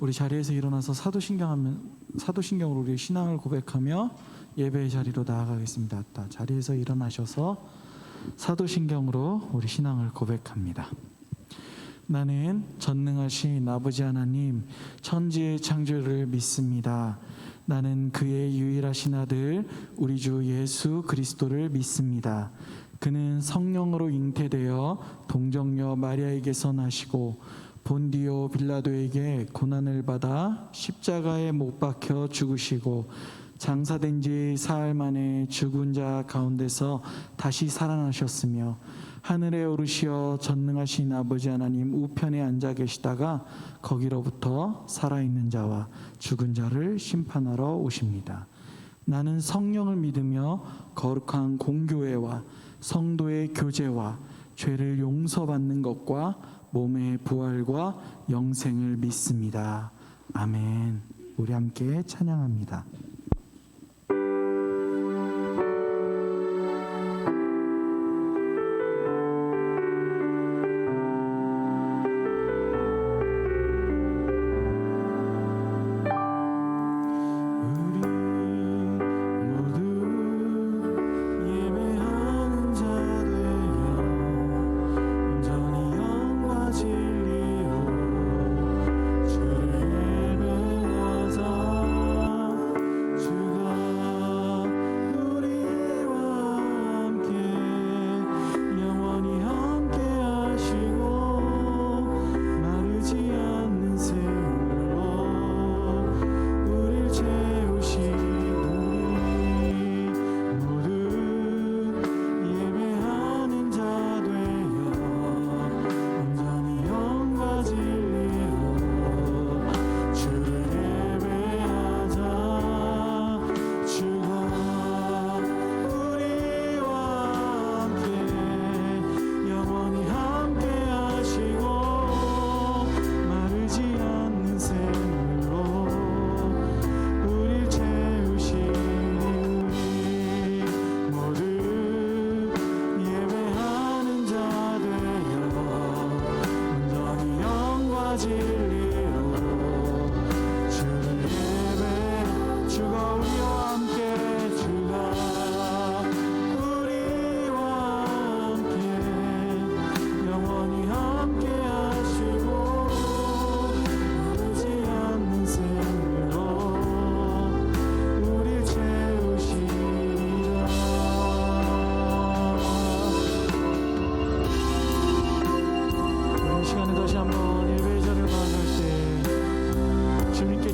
우리 자리에서 일어나서 사도신경으로 우리 신앙을 고백하며 예배의 자리로 나아가겠습니다. 자리에서 일어나셔서 사도신경으로 우리 신앙을 고백합니다. 나는 전능하신 아버지 하나님 천지의 창조를 믿습니다. 나는 그의 유일하신 아들 우리 주 예수 그리스도를 믿습니다. 그는 성령으로 잉태되어 동정녀 마리아에게서 나시고 본디오 빌라도에게 고난을 받아 십자가에 못 박혀 죽으시고 장사된 지 사흘 만에 죽은 자 가운데서 다시 살아나셨으며 하늘에 오르시어 전능하신 아버지 하나님 우편에 앉아 계시다가 거기로부터 살아있는 자와 죽은 자를 심판하러 오십니다. 나는 성령을 믿으며 거룩한 공교회와 성도의 교제와 죄를 용서받는 것과 몸의 부활과 영생을 믿습니다. 아멘. 우리 함께 찬양합니다.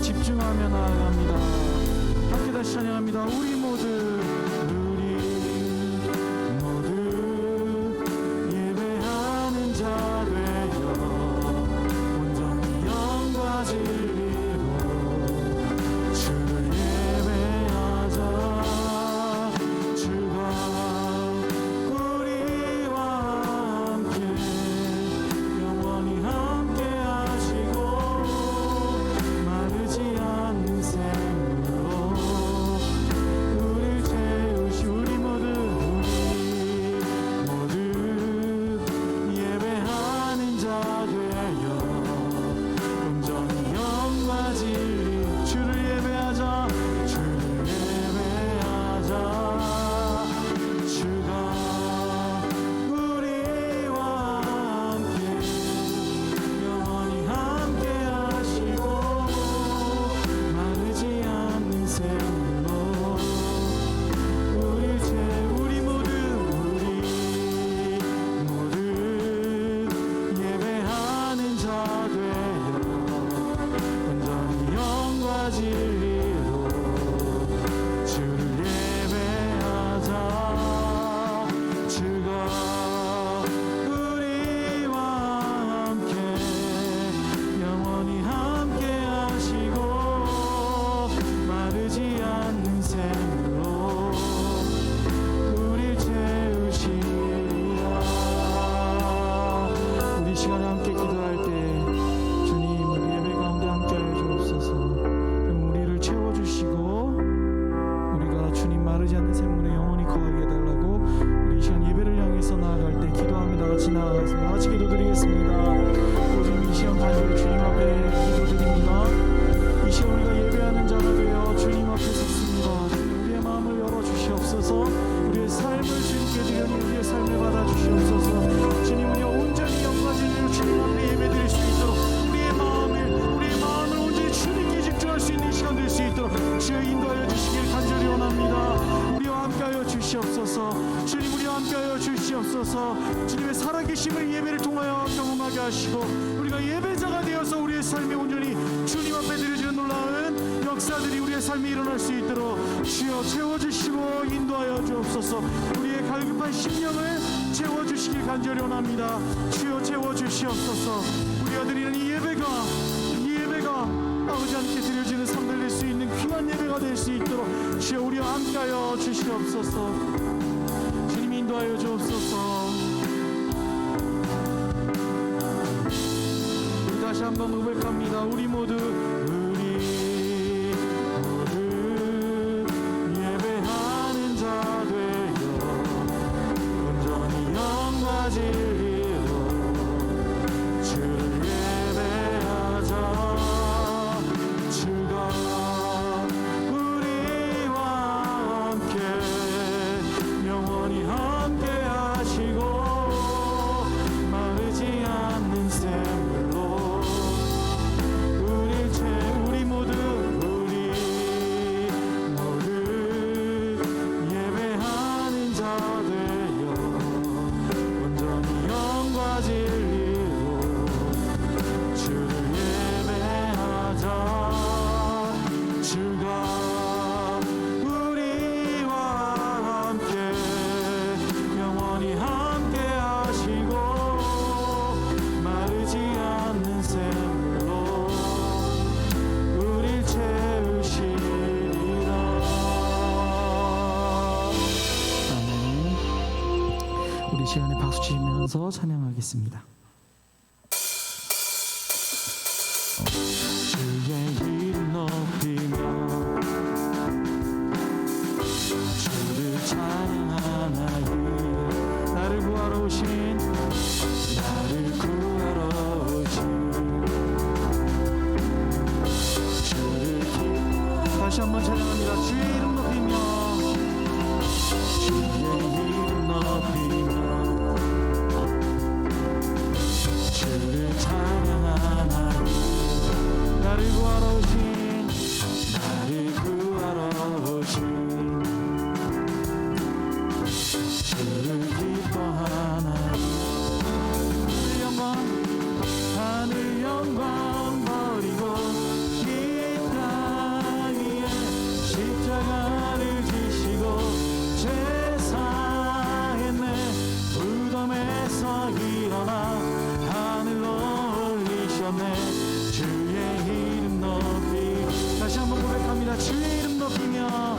집중하며 나아갑니다. 함께 다시 찬양합니다. 우리 모두 예배하는 자 되어 온전히 영과 진리로 주를 예배하자. 주가 우리와 함께 영원히 함께 하시고 마르지 않는 샘으로 주옵소서. 우리의 삶을 주님께 드리니 우리의 삶을 받아주시옵소서. 주님, 우리가 온전히 영과 진리로 주님 앞에 예배드릴 수 있도록 우리의 마음을 온전히 주님께 집중할 수 있는 시간 될 수 있도록 주여 인도하여 주시길 간절히 원합니다. 우리와 함께하여 주시옵소서. 주님, 우리와 함께하여 주시옵소서. 주님의 살아계심을 예배를 통하여 경험하게 하시고 우리가 예배자가 되어서 우리의 삶에 온전히 주님 앞에 드려지는 놀라운 역사들이 우리의 삶에 일어날 수 있도록 주여 채워주시고 인도하여 주옵소서. 우리의 갈급한 심령을 채워주시길 간절히 원합니다. 주여 채워주시옵소서. 우리가 드리는 이 예배가 아버지 함께 드려지는 삶을 낼 수 있는 귀한 예배가 될 수 있도록 주여 우리와 함께하여 주시옵소서. 주님 인도하여 주옵소서. 우리 다시 한번 고백합니다. 우리 모두 예배하는 자 되어 온전히 영과 진리로 주를 예배하자. 주가 우리와 함께 영원히 함께 하시고 마르지 않는 샘물로 우리 모두 예배하는 자 되어 온전히 영과 진리로 주를 예배하자. 주가 우리와 함께 영원히 함께 하시고 마르지 않는 샘물로 우릴 채우시리라. 아멘. 우리 시간에 박수 치시면서 찬양하겠습니다. 주의 이름 높이며 주를 찬양하나이다. 나를 구하러 오신 주를 다시 한번 찬양합니다. 주의 이름 높이며 주를 찬양하나이다. 나를 구하러 오신 주를 기뻐하나이다. 하늘 영광 버리고 이 땅 위에 십자가를 지시고 제사에 내 무덤에서 일어나 하늘로 올리셨네. 주의 이름 높이 다시 한번 고백합니다. 주의 이름 높이며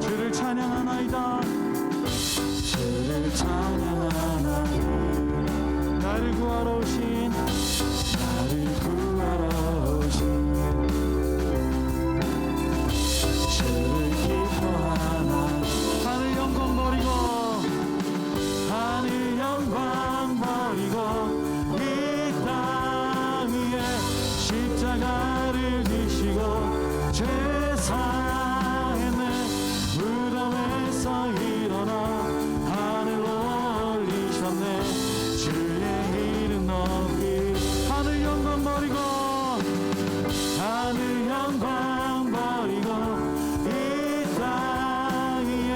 주를 찬양하나이다. 주를 찬양하나이다. 나를 구하러 오신 주를 기뻐하나. 하늘 영광 버리고 이 땅 위에 십자가를 지시고 제사에 내 무덤에서 일어나 하늘로 올리셨네. 주의 이름 높이 하늘 영광 버리고 이 땅 위에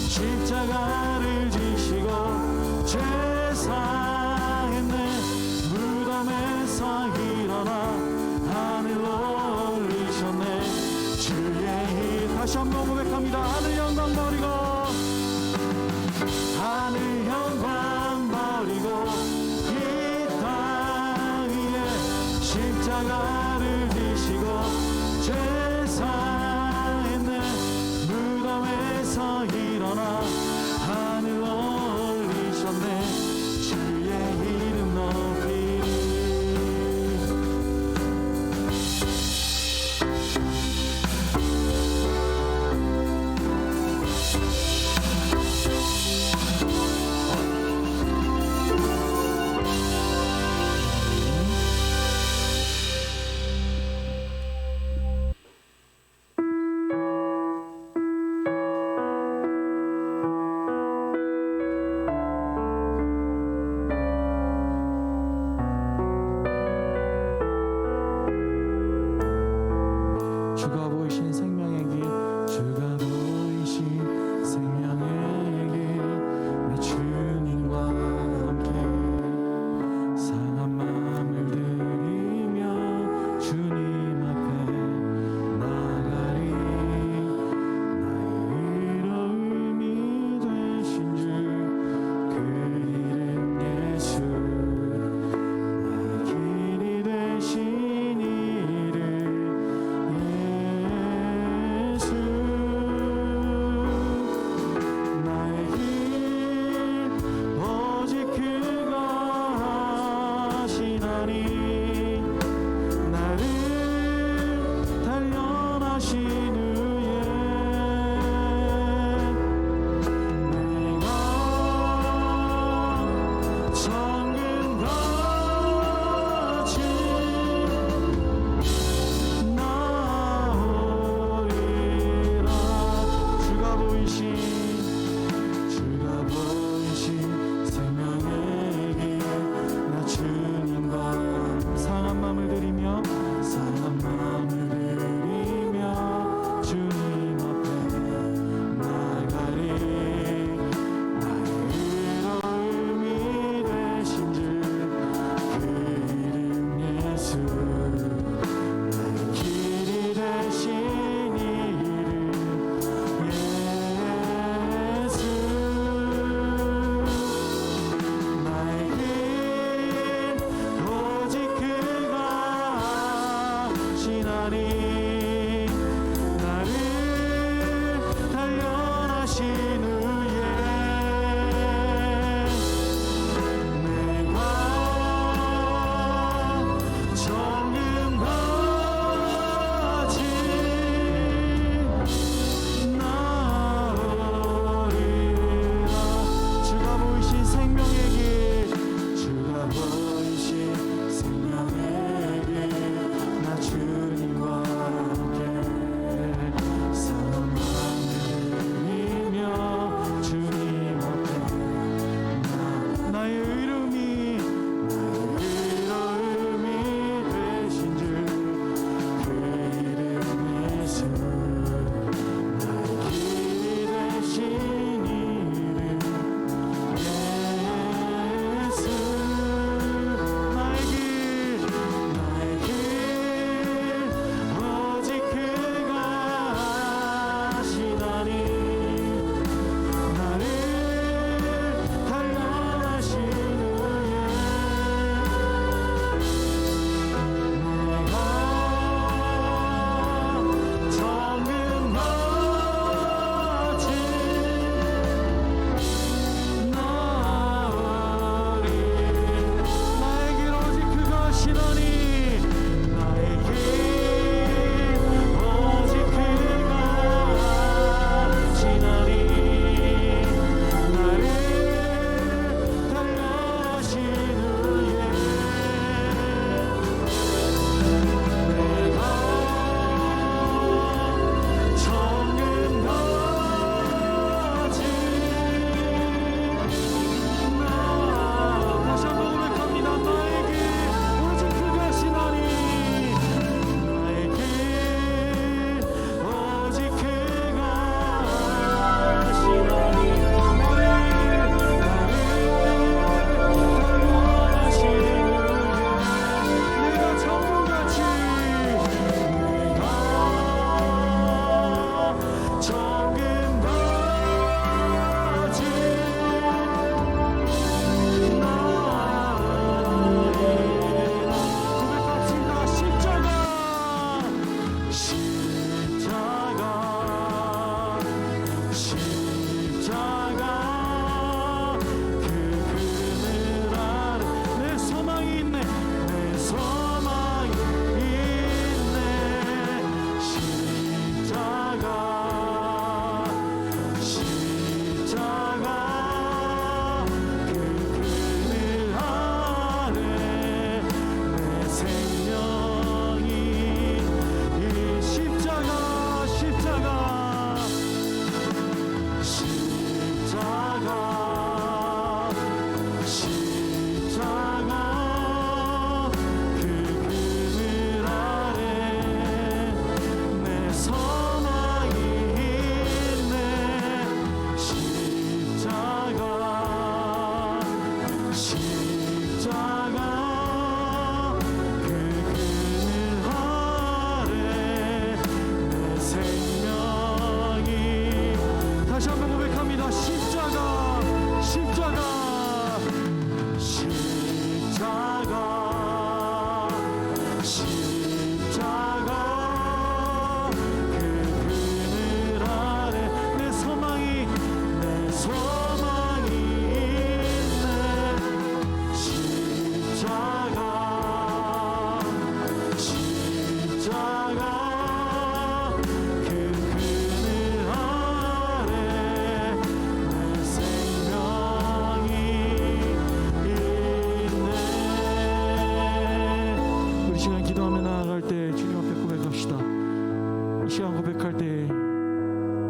십자가를 지시고 제사에 내 무덤에서 일어나 하늘로 올리셨네. 주의 이름 다시 한번 고백합니다. 하늘 영광 버리고 이 땅 위에 십자가를 지시고 제사에 내 무덤에서 일어나 하늘로 올리셨네. 주의 이름 높이 시간 고백할 때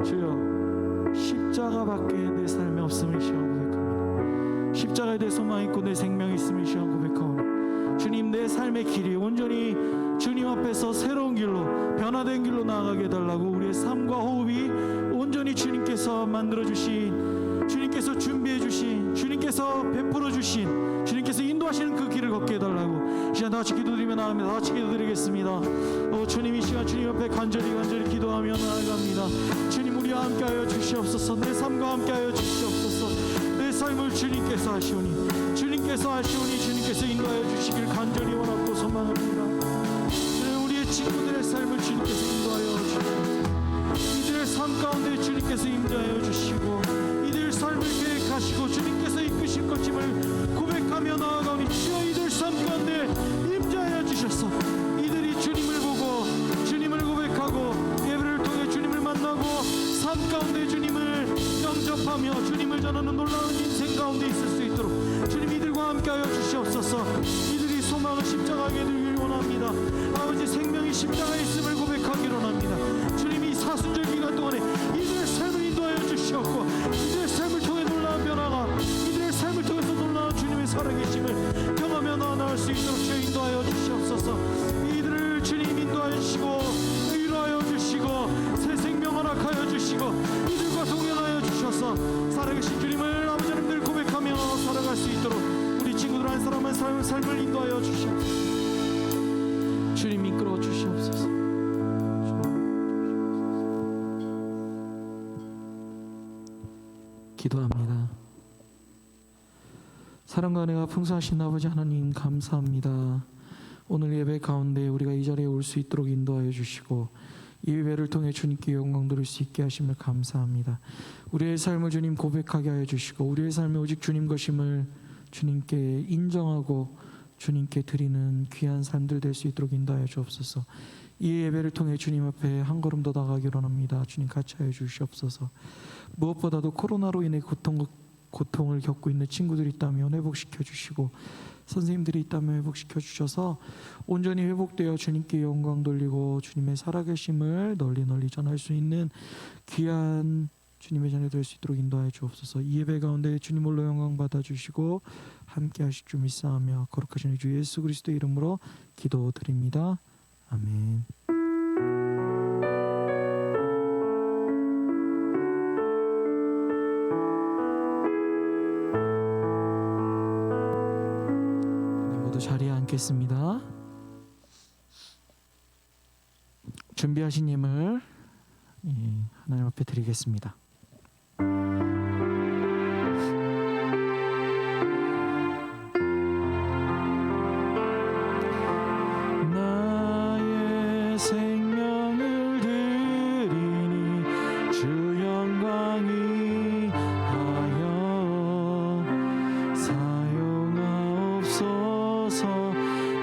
주여 십자가밖에 내 삶에 없음을 이 시간 고백합니다. 십자가에 대해 소망이 있고 내 생명이 있음을 이 시간 고백하오니 주님, 내 삶의 길이 온전히 주님 앞에서 새로운 길로 변화된 길로 나아가게 해달라고, 우리의 삶과 호흡이 온전히 주님께서 만들어주신, 주님께서 준비해주신, 주님께서 베풀어주신, 주님께서 인도하시는 그 길을 걷게 해달라고 이 시간 다같이 기도드리며 나갑니다. 다같이 기도드리겠습니다. 주님, 이 시간 주님 옆에 간절히 기도하며 나아갑니다. 주님, 우리와 함께하여 주시옵소서. 내 삶과 함께하여 주시옵소서. 내 삶을 주님께서 하시오니, 주님께서 인도하여 주시길 간절히 원하고 소망합니다. 우리의 친구들의 삶을 주님께서 인도하여 주시고, 이들의 삶 가운데 주님께서 임재하여 주시고, 이들 삶을 계획하시고 주님께서 이끄실 것임을 고백하며 나아가오니 주여, 이들 삶 가운데 임재하여 주셔서 이들이 주님을 보고 주님을 고백하고 예배를 통해 주님을 만나고 삶 가운데 주님을 영접하며 주님을 전하는 놀라운 인생 가운데 있을 수 있도록 주님, 이들과 함께하여 주시옵소서. 이들이 소망을 십자가에 들길 원합니다. 아버지, 생명이 십자가에 있음을 고백하기를 원합니다. 주님, 이 사순절 기간 동안에 이들의 삶을 인도하여 주시옵고, 이들의 삶을 통해 놀라운 변화가, 이들의 삶을 통해서 놀라운 주님의 살아계심을 경험하며 나아갈 수 있도록 주여 인도하여 주시옵소서. 이들을 주님 인도하여 주시고 위로하여 주시고 새 생명 허락하여 주시고 이들과 동행하여 주셔서 살아계신 주님을 아버지 하나님들 고백하며 살아갈 수 있도록 우리 친구들 한 사람 한 사람의 삶을 인도하여 주시옵소서. 주님, 이끌어 주시옵소서. 기도합니다. 사랑과 은혜가 풍성하신 아버지 하나님, 감사합니다. 오늘 예배 가운데 우리가 이 자리에 올 수 있도록 인도하여 주시고 이 예배를 통해 주님께 영광 돌릴 수 있게 하심을 감사합니다. 우리의 삶을 주님 고백하게 하여 주시고, 우리의 삶이 오직 주님 것임을 주님께 인정하고 주님께 드리는 귀한 삶들 될 수 있도록 인도하여 주옵소서. 이 예배를 통해 주님 앞에 한 걸음 더 나가기를 원합니다. 주님, 같이 하여 주시옵소서. 무엇보다도 코로나로 인해 고통을 겪고 있는 친구들이 있다면 회복시켜 주시고, 선생님들이 있다면 회복시켜 주셔서 온전히 회복되어 주님께 영광 돌리고 주님의 살아계심을 널리 전할 수 있는 귀한 주님의 자녀 될 수 있도록 인도하여 주옵소서. 이 예배 가운데 주님 홀로 영광 받아주시고 함께 하실 줄 믿사오며 거룩하신 주 예수 그리스도의 이름으로 기도드립니다. 아멘. 자리에 앉겠습니다. 준비하신 힘을 하나님 앞에 드리겠습니다. 나의 생명을 드리니 주 영광이 하여 사용하옵소서.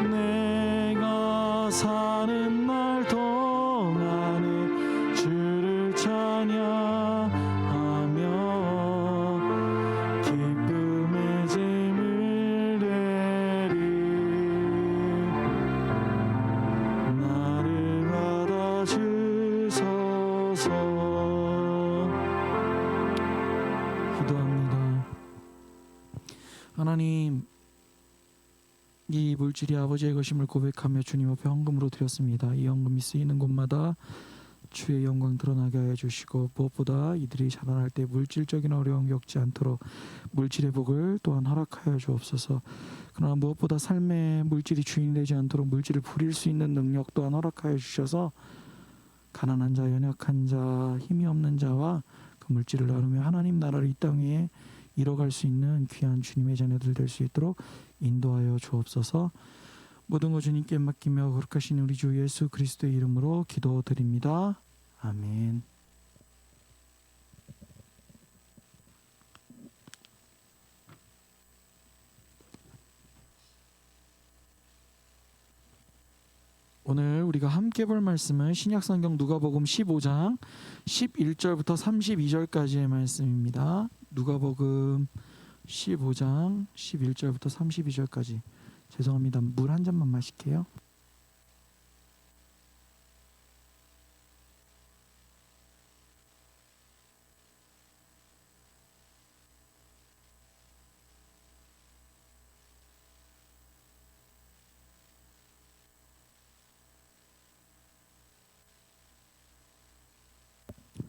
내가 사는 날 동안에 주를 찬양하며 기쁨의 잼을 내리 나를 받아주소서. 기도합니다. 하나님, 이 물질이 아버지의 것임을 고백하며 주님 앞에 헌금으로 드렸습니다. 이 헌금이 쓰이는 곳마다 주의 영광 드러나게 하여 주시고, 무엇보다 이들이 자라날 때 물질적인 어려움 겪지 않도록 물질의 복을 또한 허락하여 주옵소서. 그러나 무엇보다 삶의 물질이 주인이 되지 않도록 물질을 부릴 수 있는 능력 또한 허락하여 주셔서 가난한 자, 연약한 자, 힘이 없는 자와 그 물질을 나누며 하나님 나라를 이 땅 위에 이뤄갈 수 있는 귀한 주님의 자녀들 될 수 있도록 인도하여 주옵소서. 모든 것 주님께 맡기며 거룩하신 우리 주 예수 그리스도의 이름으로 기도드립니다. 아멘. 오늘 우리가 함께 볼 말씀은 신약성경 누가복음 15장 11절부터 32절까지의 말씀입니다. 누가복음 15장 11절부터 32절까지. 죄송합니다. 물 한 잔만 마실게요.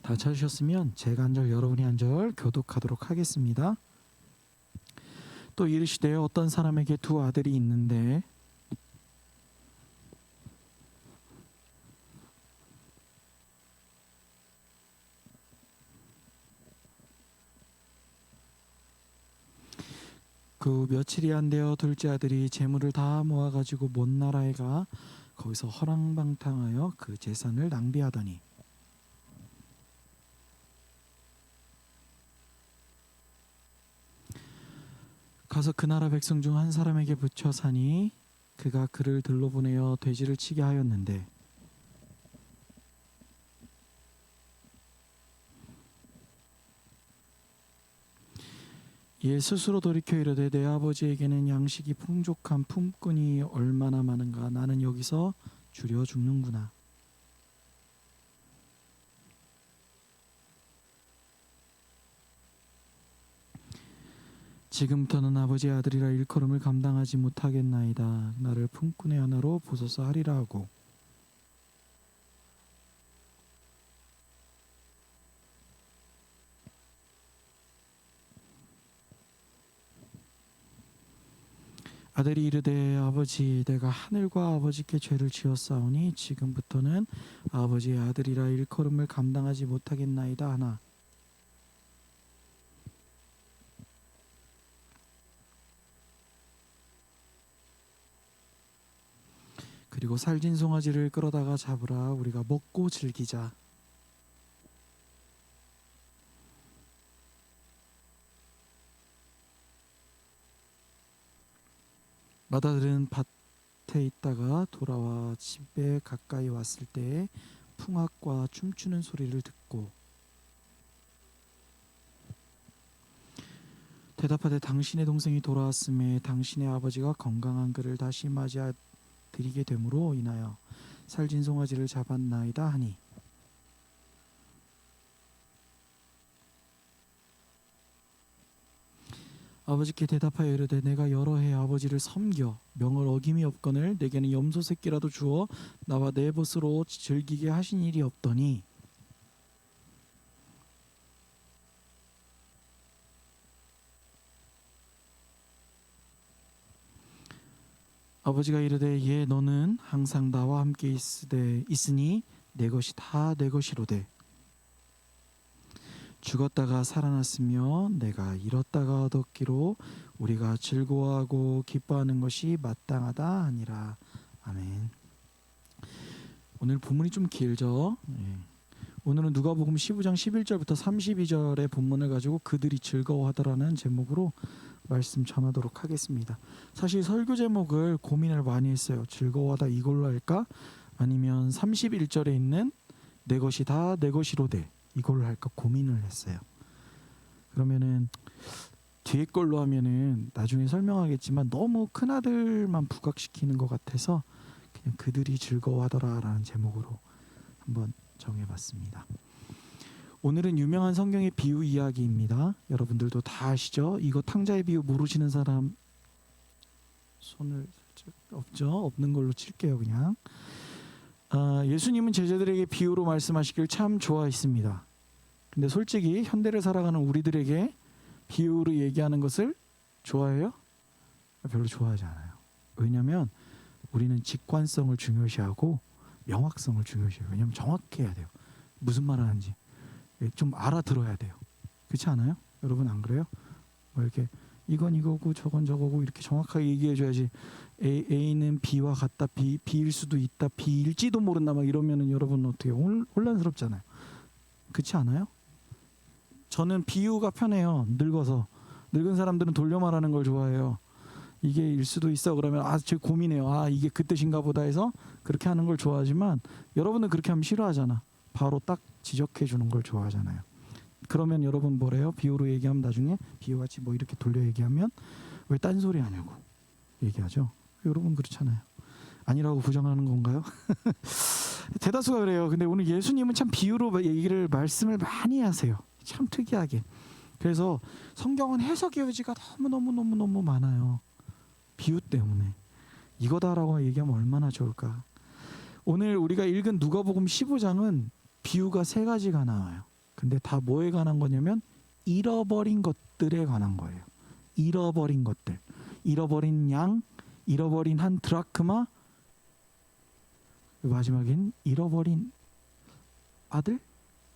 다 찾으셨으면 제가 한 절 여러분이 한 절 교독하도록 하겠습니다. 또 이르시되 어떤 사람에게 두 아들이 있는데 그 며칠이 안 되어 둘째 아들이 재물을 다 모아가지고 먼 나라에 가 거기서 허랑방탕하여 그 재산을 낭비하더니 가서 그 나라 백성 중 한 사람에게 붙여 사니 그가 그를 들로 보내어 돼지를 치게 하였는데 이에 스스로 돌이켜 이르되 내 아버지에게는 양식이 풍족한 품꾼이 얼마나 많은가 나는 여기서 줄여 죽는구나. 지금부터는 아버지의 아들이라 일컬음을 감당하지 못하겠나이다. 나를 품꾼의 하나로 보소서 하리라 하고 아들이 이르되 아버지 내가 하늘과 아버지께 죄를 지었사오니 지금부터는 아버지의 아들이라 일컬음을 감당하지 못하겠나이다 하나 그리고 살진 송아지를 끌어다가 잡으라 우리가 먹고 즐기자. 맏아들은 밭에 있다가 돌아와 집에 가까이 왔을 때에 풍악과 춤추는 소리를 듣고 대답하되 당신의 동생이 돌아왔음에 당신의 아버지가 건강한 그를 다시 맞이하 드리게 됨으로 인하여 살진 송아지를 잡았나이다 하니 아버지께 대답하여 이르되 내가 여러 해 아버지를 섬겨 명을 어김이 없거늘 내게는 염소 새끼라도 주어 나와 내 벗으로 즐기게 하신 일이 없더니 아버지가 이르되 예 너는 항상 나와 함께 있으니 내 것이 다 내 것이로되 죽었다가 살아났으며 내가 잃었다가 얻었기로 우리가 즐거워하고 기뻐하는 것이 마땅하다 아니라. 아멘. 오늘 본문이 좀 길죠. 오늘은 누가복음 15장 11절부터 32절의 본문을 가지고 그들이 즐거워하더라는 제목으로 말씀 전하도록 하겠습니다. 사실 설교 제목을 고민을 많이 했어요. 즐거워하다 이걸로 할까? 아니면 31절에 있는 내 것이 다 내 것이로되 이걸로 할까 고민을 했어요. 그러면은 뒤에 걸로 하면은 나중에 설명하겠지만 너무 큰아들만 부각시키는 것 같아서 그냥 그들이 즐거워하더라라는 제목으로 한번 정해봤습니다. 오늘은 유명한 성경의 비유 이야기입니다. 여러분들도 다 아시죠? 이거 탕자의 비유 모르시는 사람 손을 없죠? 없는 걸로 칠게요 그냥. 예수님은 제자들에게 비유로 말씀하시길 참 좋아했습니다. 근데 솔직히 현대를 살아가는 우리들에게 비유로 얘기하는 것을 좋아해요? 별로 좋아하지 않아요. 왜냐하면 우리는 직관성을 중요시하고 명확성을 중요시해요. 왜냐하면 정확해야 돼요. 무슨 말 하는지 좀 알아들어야 돼요. 그렇지 않아요? 여러분 안 그래요? 뭐 이렇게 이건 이거고 저건 저거고 이렇게 정확하게 얘기해줘야지. A는 B와 같다, B일 수도 있다, B일지도 모른다 막 이러면은 여러분 어떻게 혼란스럽잖아요. 그렇지 않아요? 저는 비유가 편해요. 늙어서. 늙은 사람들은 돌려 말하는 걸 좋아해요. 이게 일 수도 있어 그러면 제가 고민해요. 이게 그 뜻인가 보다 해서 그렇게 하는 걸 좋아하지만 여러분은 그렇게 하면 싫어하잖아. 바로 딱 지적해 주는 걸 좋아하잖아요. 그러면 여러분 뭐래요? 비유로 얘기하면 나중에 비유같이 뭐 이렇게 돌려 얘기하면 왜 딴소리 하냐고 얘기하죠. 여러분 그렇잖아요. 아니라고 부정하는 건가요? 대다수가 그래요. 근데 오늘 예수님은 참 비유로 말씀을 많이 하세요. 참 특이하게. 그래서 성경은 해석의 여지가 너무 많아요. 비유 때문에. 이거다라고 얘기하면 얼마나 좋을까. 오늘 우리가 읽은 누가복음 15장은 비유가 3가지가 나와요. 근데 다 뭐에 관한 거냐면 잃어버린 것들에 관한 거예요. 잃어버린 것들. 잃어버린 양, 잃어버린 한 드라크마, 마지막엔 잃어버린 아들?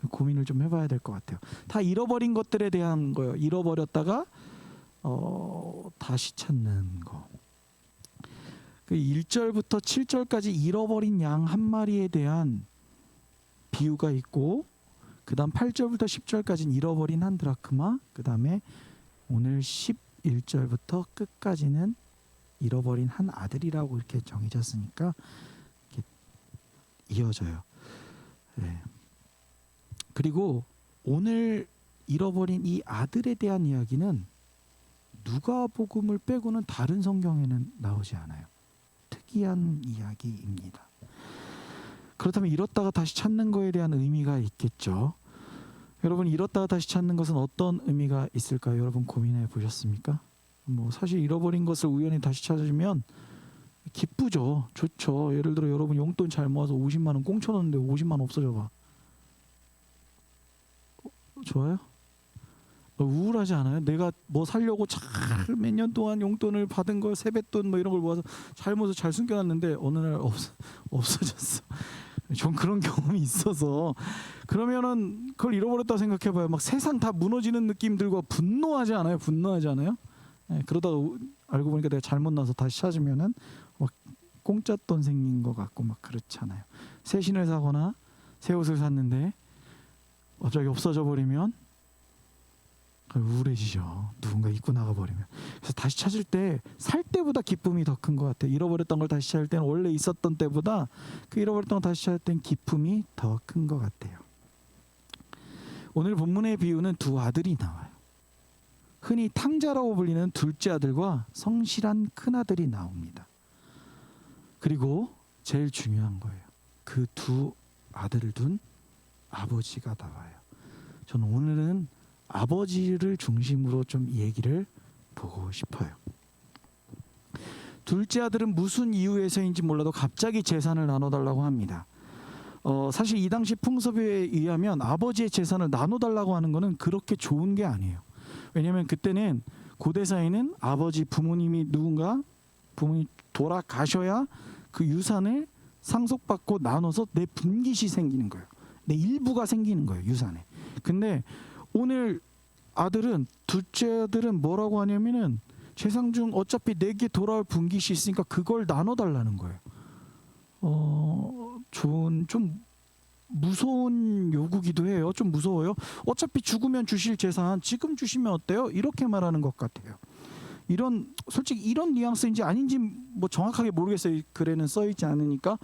고민을 좀 해봐야 될 것 같아요. 다 잃어버린 것들에 대한 거예요. 잃어버렸다가 다시 찾는 거. 그 1절부터 7절까지 잃어버린 양 한 마리에 대한 비유가 있고, 그 다음 8절부터 10절까지는 잃어버린 한 드라크마, 그 다음에 오늘 11절부터 끝까지는 잃어버린 한 아들이라고 이렇게 정해졌으니까 이렇게 이어져요. 네. 그리고 오늘 잃어버린 이 아들에 대한 이야기는 누가복음을 빼고는 다른 성경에는 나오지 않아요. 특이한 이야기입니다. 그렇다면 잃었다가 다시 찾는 거에 대한 의미가 있겠죠. 여러분, 잃었다가 다시 찾는 것은 어떤 의미가 있을까요? 여러분 고민해 보셨습니까? 뭐 사실 잃어버린 것을 우연히 다시 찾아주면 기쁘죠. 좋죠. 예를 들어 여러분 용돈 잘 모아서 50만 원 꽁쳐 넣었는데 50만 원 없어져 봐. 좋아요? 우울하지 않아요? 내가 뭐 살려고 잘 몇 년 동안 용돈을 받은 거, 세뱃돈 뭐 이런 걸 모아서 잘 모아서 잘 숨겨놨는데 어느 날 없어졌어. 전 그런 경험이 있어서. 그러면은 그걸 잃어버렸다 생각해봐요. 막 세상 다 무너지는 느낌 들고 분노하지 않아요? 분노하지 않아요? 네, 그러다가 알고 보니까 내가 잘못 나서 다시 찾으면은 막 공짜 돈 생긴 것 같고 막 그렇잖아요. 새 신을 사거나 새 옷을 샀는데 갑자기 없어져 버리면 우울해지죠. 누군가 입고 나가버리면. 그래서 다시 찾을 때 살 때보다 기쁨이 더 큰 것 같아요. 잃어버렸던 걸 다시 찾을 때는 원래 있었던 때보다 그 잃어버렸던 걸 다시 찾을 때는 기쁨이 더 큰 것 같아요. 오늘 본문의 비유는 두 아들이 나와요. 흔히 탕자라고 불리는 둘째 아들과 성실한 큰아들이 나옵니다. 그리고 제일 중요한 거예요. 그 두 아들을 둔 아버지가 나와요. 저는 오늘은 아버지를 중심으로 좀 얘기를 보고 싶어요. 둘째 아들은 무슨 이유에서인지 몰라도 갑자기 재산을 나눠달라고 합니다. 사실 이 당시 풍습에 의하면 아버지의 재산을 나눠달라고 하는 것은 그렇게 좋은 게 아니에요. 왜냐하면 그때는 고대 사회는 아버지 부모님이 부모님이 돌아가셔야 그 유산을 상속받고 나눠서 내 분깃이 생기는 거예요. 내 일부가 생기는 거예요, 유산에. 근데 오늘 둘째 아들은 뭐라고 하냐면은 재산 중 어차피 내게 돌아올 분깃이 있으니까 그걸 나눠달라는 거예요. 좀 무서운 요구기도 해요. 좀 무서워요. 어차피 죽으면 주실 재산 지금 주시면 어때요? 이렇게 말하는 것 같아요. 솔직히 이런 뉘앙스인지 아닌지 뭐 정확하게 모르겠어요. 글에는 써있지 않으니까.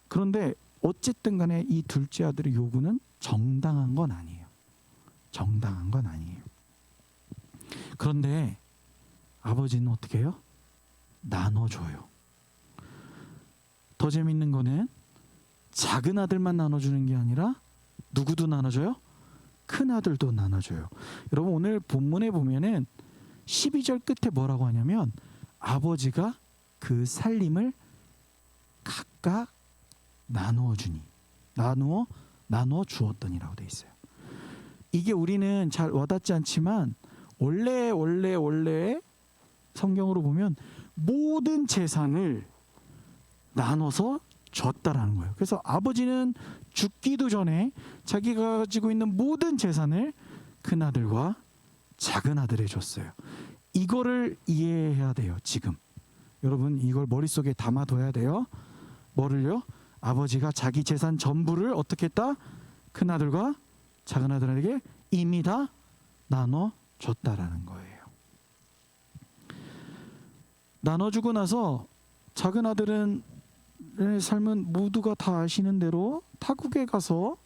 그런데 어쨌든 간에 이 둘째 아들의 요구는 정당한 건 아니에요. 정당한 건 아니에요. 그런데 아버지는 어떻게 해요? 나눠줘요. 더 재밌는 거는 작은 아들만 나눠주는 게 아니라 누구도 나눠줘요? 큰 아들도 나눠줘요. 여러분 오늘 본문에 보면은 12절 끝에 뭐라고 하냐면 아버지가 그 살림을 각각 나누어 주었더니라고 돼 있어요. 이게 우리는 잘 와닿지 않지만 원래 성경으로 보면 모든 재산을 나눠서 줬다라는 거예요. 그래서 아버지는 죽기도 전에 자기가 가지고 있는 모든 재산을 큰 아들과 작은 아들에 줬어요. 이거를 이해해야 돼요. 지금 여러분 이걸 머릿속에 담아둬야 돼요. 뭐를요? 아버지가 자기 재산 전부를 어떻게 했다? 큰 아들과 작은 아들에게 이미 다 나눠줬다라는 거예요. 나눠주고 나서 작은 아들은 삶은 모두가 다 아시는 대로 타국에 가서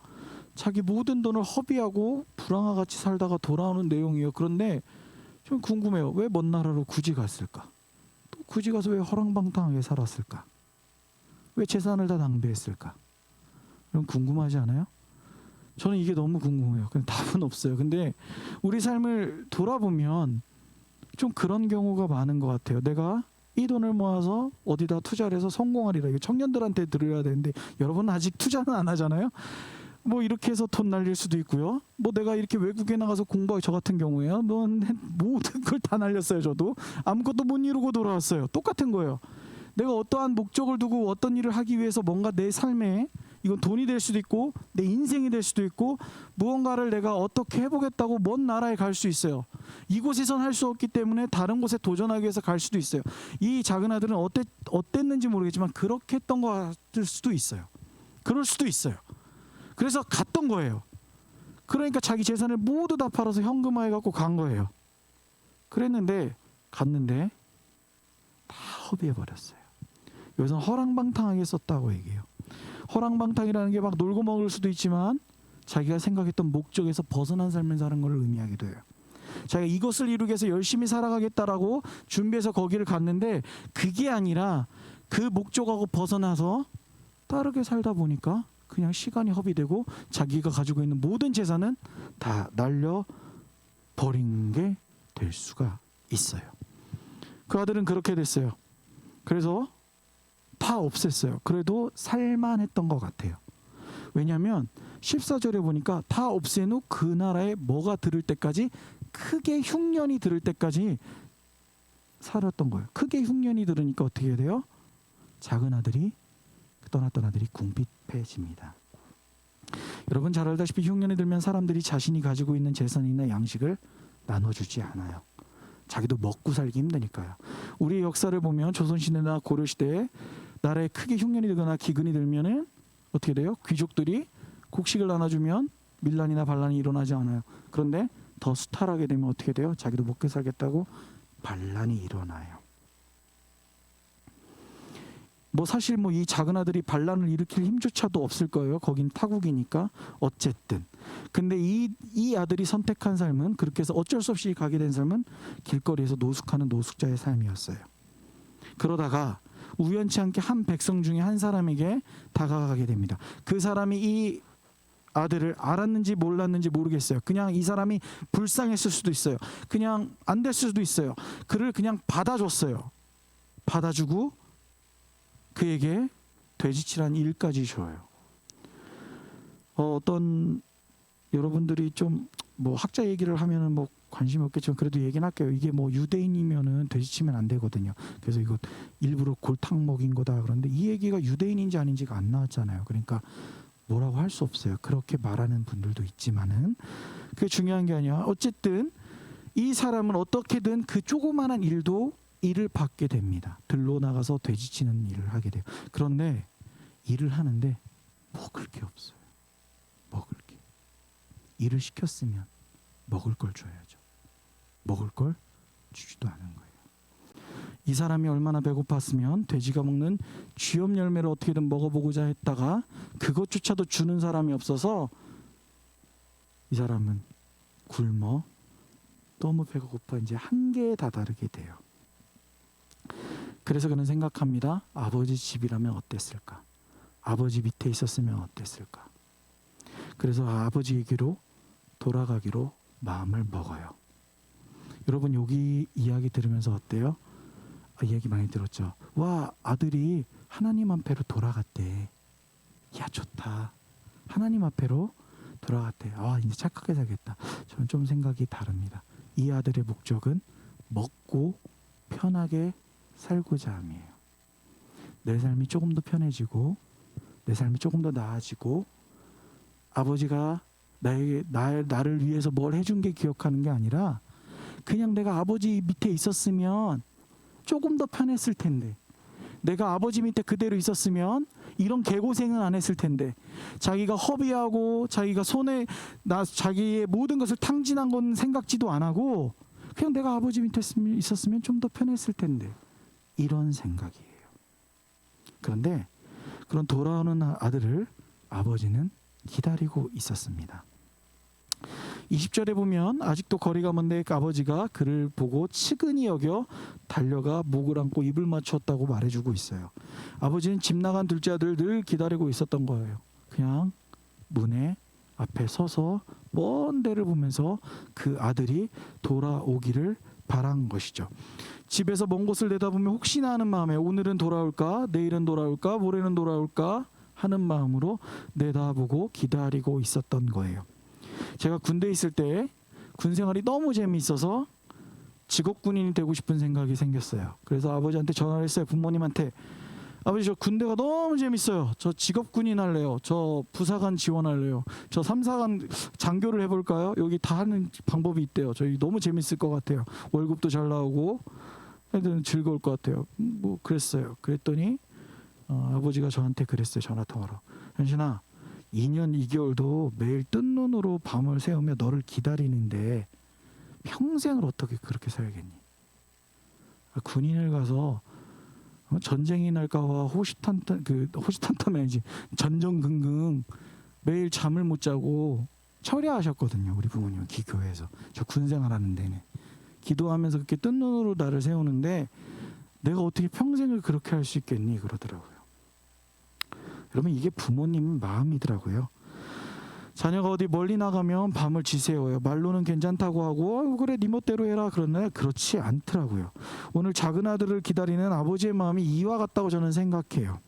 자기 모든 돈을 허비하고 불황과 같이 살다가 돌아오는 내용이에요. 그런데 좀 궁금해요. 왜 먼 나라로 굳이 갔을까? 또 굳이 가서 왜 허랑방탕하게 살았을까? 왜 재산을 다 낭비했을까? 이런 궁금하지 않아요? 저는 이게 너무 궁금해요. 근데 답은 없어요. 근데 우리 삶을 돌아보면 좀 그런 경우가 많은 것 같아요. 내가 이 돈을 모아서 어디다 투자를 해서 성공하리라. 이거 청년들한테 들어야 되는데 여러분 아직 투자는 안 하잖아요. 뭐 이렇게 해서 돈 날릴 수도 있고요. 뭐 내가 이렇게 외국에 나가서 공부하고 저 같은 경우에요. 뭐 모든 걸 다 날렸어요. 저도 아무것도 못 이루고 돌아왔어요. 똑같은 거예요. 내가 어떠한 목적을 두고 어떤 일을 하기 위해서 뭔가 내 삶에 이건 돈이 될 수도 있고 내 인생이 될 수도 있고 무언가를 내가 어떻게 해보겠다고 먼 나라에 갈 수 있어요. 이곳에선 할 수 없기 때문에 다른 곳에 도전하기 위해서 갈 수도 있어요. 이 작은 아들은 어땠는지 모르겠지만 그렇게 했던 것 같을 수도 있어요. 그럴 수도 있어요. 그래서 갔던 거예요. 그러니까 자기 재산을 모두 다 팔아서 현금화해 갖고 간 거예요. 그랬는데 갔는데 다 허비해 버렸어요. 여기서 허랑방탕하게 썼다고 얘기해요. 허랑방탕이라는 게 막 놀고 먹을 수도 있지만 자기가 생각했던 목적에서 벗어난 삶을 사는 걸 의미하기도 해요. 자기가 이것을 이루기 위해서 열심히 살아가겠다라고 준비해서 거기를 갔는데 그게 아니라 그 목적하고 벗어나서 다르게 살다 보니까 그냥 시간이 허비되고 자기가 가지고 있는 모든 재산은 다 날려버린 게 될 수가 있어요. 그 아들은 그렇게 됐어요. 그래서 다 없앴어요. 그래도 살만했던 것 같아요. 왜냐하면 14절에 보니까 다 없앤 후 그 나라에 뭐가 들을 때까지 크게 흉년이 들을 때까지 살았던 거예요. 크게 흉년이 들으니까 어떻게 돼요? 작은 아들이 떠났던 아들이 궁핍해집니다. 여러분 잘 알다시피 흉년이 들면 사람들이 자신이 가지고 있는 재산이나 양식을 나눠주지 않아요. 자기도 먹고 살기 힘드니까요. 우리의 역사를 보면 조선시대나 고려시대에 나라에 크게 흉년이 들거나 기근이 들면은 어떻게 돼요? 귀족들이 곡식을 나눠주면 밀란이나 반란이 일어나지 않아요. 그런데 더 수탈하게 되면 어떻게 돼요? 자기도 먹고 살겠다고 반란이 일어나요. 뭐 사실 뭐 이 작은 아들이 반란을 일으킬 힘조차도 없을 거예요. 거긴 타국이니까. 어쨌든 근데 이 아들이 선택한 삶은 그렇게 해서 어쩔 수 없이 가게 된 삶은 길거리에서 노숙하는 노숙자의 삶이었어요. 그러다가 우연치 않게 한 백성 중에 한 사람에게 다가가게 됩니다. 그 사람이 이 아들을 알았는지 몰랐는지 모르겠어요. 그냥 이 사람이 불쌍했을 수도 있어요. 그냥 안 됐을 수도 있어요. 그를 그냥 받아줬어요. 받아주고 그에게 돼지치라는 일까지 줘요. 어떤 여러분들이 좀 뭐 학자 얘기를 하면은 뭐 관심이 없겠지만 그래도 얘기는 할게요. 이게 뭐 유대인이면은 돼지치면 안 되거든요. 그래서 이거 일부러 골탕 먹인 거다 그런데 이 얘기가 유대인인지 아닌지가 안 나왔잖아요. 그러니까 뭐라고 할 수 없어요. 그렇게 말하는 분들도 있지만은 그게 중요한 게 아니야. 어쨌든 이 사람은 어떻게든 그 조그마한 일을 받게 됩니다. 들로 나가서 돼지치는 일을 하게 돼요. 그런데 일을 하는데 먹을 게 없어요. 먹을 게. 일을 시켰으면 먹을 걸 줘야죠. 먹을 걸 주지도 않은 거예요. 이 사람이 얼마나 배고팠으면 돼지가 먹는 쥐염 열매를 어떻게든 먹어보고자 했다가 그것조차도 주는 사람이 없어서 이 사람은 굶어 너무 배가 고파 이제 한계에 다다르게 돼요. 그래서 그는 생각합니다. 아버지 집이라면 어땠을까? 아버지 밑에 있었으면 어땠을까? 그래서 아버지에게로 돌아가기로 마음을 먹어요. 여러분 여기 이야기 들으면서 어때요? 이야기 많이 들었죠. 와 아들이 하나님 앞에로 돌아갔대. 야 좋다. 하나님 앞에로 돌아갔대. 아 이제 착하게 살겠다. 저는 좀 생각이 다릅니다. 이 아들의 목적은 먹고 편하게 살고자 함이에요. 내 삶이 조금 더 편해지고 내 삶이 조금 더 나아지고 아버지가 나를 위해서 뭘 해준 게 기억하는 게 아니라 그냥 내가 아버지 밑에 있었으면 조금 더 편했을 텐데 내가 아버지 밑에 그대로 있었으면 이런 개고생은 안 했을 텐데 자기가 허비하고 자기가 자기의 모든 것을 탕진한 건 생각지도 안 하고 그냥 내가 아버지 밑에 있었으면 좀 더 편했을 텐데 이런 생각이에요. 그런데 그런 돌아오는 아들을 아버지는 기다리고 있었습니다. 20절에 보면 아직도 거리가 먼데 아버지가 그를 보고 측은히 여겨 달려가 목을 안고 입을 맞췄다고 말해주고 있어요. 아버지는 집 나간 둘째 아들을 늘 기다리고 있었던 거예요. 그냥 문에 앞에 서서 먼 데를 보면서 그 아들이 돌아오기를 바란 것이죠. 집에서 먼 곳을 내다보면 혹시나 하는 마음에 오늘은 돌아올까? 내일은 돌아올까? 모레는 돌아올까? 하는 마음으로 내다보고 기다리고 있었던 거예요. 제가 군대에 있을 때 군 생활이 너무 재미있어서 직업군인이 되고 싶은 생각이 생겼어요. 그래서 아버지한테 전화를 했어요. 부모님한테. 아버지, 저 군대가 너무 재밌어요. 저 직업군인 할래요. 저 부사관 지원할래요. 저 3사관 장교를 해볼까요? 여기 다 하는 방법이 있대요. 저희 너무 재밌을 것 같아요. 월급도 잘 나오고 애들은 즐거울 것 같아요. 뭐 그랬어요. 그랬더니 아버지가 저한테 그랬어요. 전화통화로. 현신아, 2년 2개월도 매일 뜬 눈으로 밤을 새우며 너를 기다리는데 평생을 어떻게 그렇게 살겠니? 군인을 가서 전쟁이 날까봐 호시탄탄 아니지, 전전긍긍 매일 잠을 못 자고 철야하셨거든요. 우리 부모님은 기교회에서. 저 군생활하는 데는 기도하면서 그렇게 뜬 눈으로 나를 세우는데 내가 어떻게 평생을 그렇게 할 수 있겠니? 그러더라고요. 여러분, 이게 부모님 마음이더라고요. 자녀가 어디 멀리 나가면 밤을 지새워요. 말로는 괜찮다고 하고 그래 네 멋대로 해라 그러는데 그렇지 않더라고요. 오늘 작은 아들을 기다리는 아버지의 마음이 이와 같다고 저는 생각해요.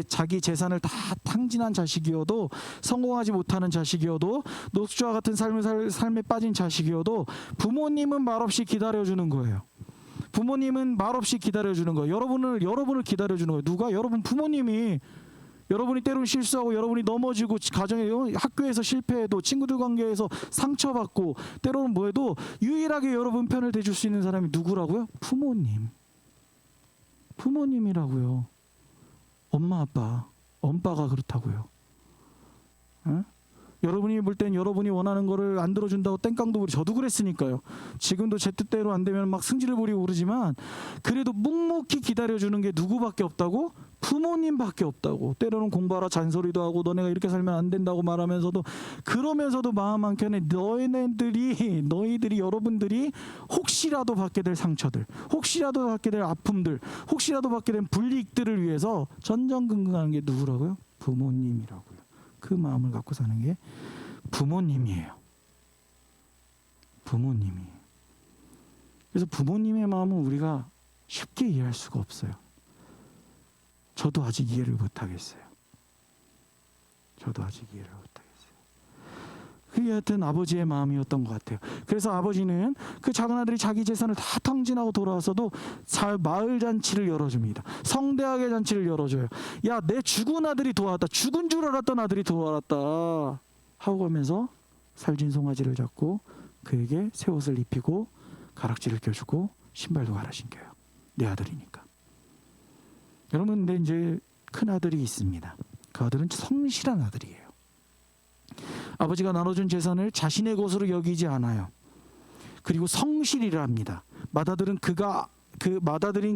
자기 재산을 다 탕진한 자식이어도, 성공하지 못하는 자식이어도, 녹수와 같은 삶에 빠진 자식이어도 부모님은 말없이 기다려주는 거예요. 부모님은 말없이 기다려주는 거예요. 여러분을 기다려주는 거예요. 누가? 여러분 부모님이. 여러분이 때로는 실수하고 여러분이 넘어지고 가정에 학교에서 실패해도 친구들 관계에서 상처받고 때로는 뭐해도 유일하게 여러분 편을 대줄 수 있는 사람이 누구라고요? 부모님이라고요. 엄마 아빠, 엄빠가 그렇다고요. 에? 여러분이 볼 땐 여러분이 원하는 거를 안 들어준다고 땡깡도 부리고, 저도 그랬으니까요. 지금도 제 뜻대로 안 되면 막 승질을 부리고 그러지만 그래도 묵묵히 기다려주는 게 누구밖에 없다고? 부모님밖에 없다고. 때로는 공부하라 잔소리도 하고 너네가 이렇게 살면 안 된다고 말하면서도, 그러면서도 마음 한켠에 너희들이 여러분들이 혹시라도 받게 될 상처들, 혹시라도 받게 될 아픔들, 혹시라도 받게 된 불이익들을 위해서 전전긍긍하는 게 누구라고요? 부모님이라고요. 그 마음을 갖고 사는 게 부모님이에요. 부모님이. 그래서 부모님의 마음은 우리가 쉽게 이해할 수가 없어요. 저도 아직 이해를 못하겠어요. 그게 하여튼 아버지의 마음이었던 것 같아요. 그래서 아버지는 그 작은 아들이 자기 재산을 다 탕진하고 돌아왔어도 마을 잔치를 열어줍니다. 성대하게 잔치를 열어줘요. 야, 내 죽은 아들이 도와왔다. 죽은 줄 알았던 아들이 도와왔다 하고 가면서 살진 송아지를 잡고 그에게 새 옷을 입히고 가락지를 껴주고 신발도 갈아 신겨요. 내 아들이니까. 여러분, 근데 이제 큰 아들이 있습니다. 그 아들은 성실한 아들이에요. 아버지가 나눠준 재산을 자신의 것으로 여기지 않아요. 그리고 성실이라 합니다. 맏아들인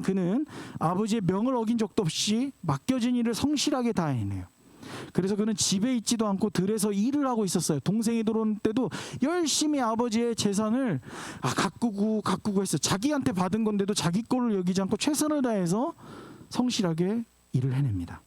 그는 아버지의 명을 어긴 적도 없이 맡겨진 일을 성실하게 다 해내요. 그래서 그는 집에 있지도 않고 들에서 일을 하고 있었어요. 동생이 들어온 때도 열심히 아버지의 재산을 가꾸고 했어요. 자기한테 받은 건데도 자기 거를 여기지 않고 최선을 다해서 성실하게 일을 해냅니다.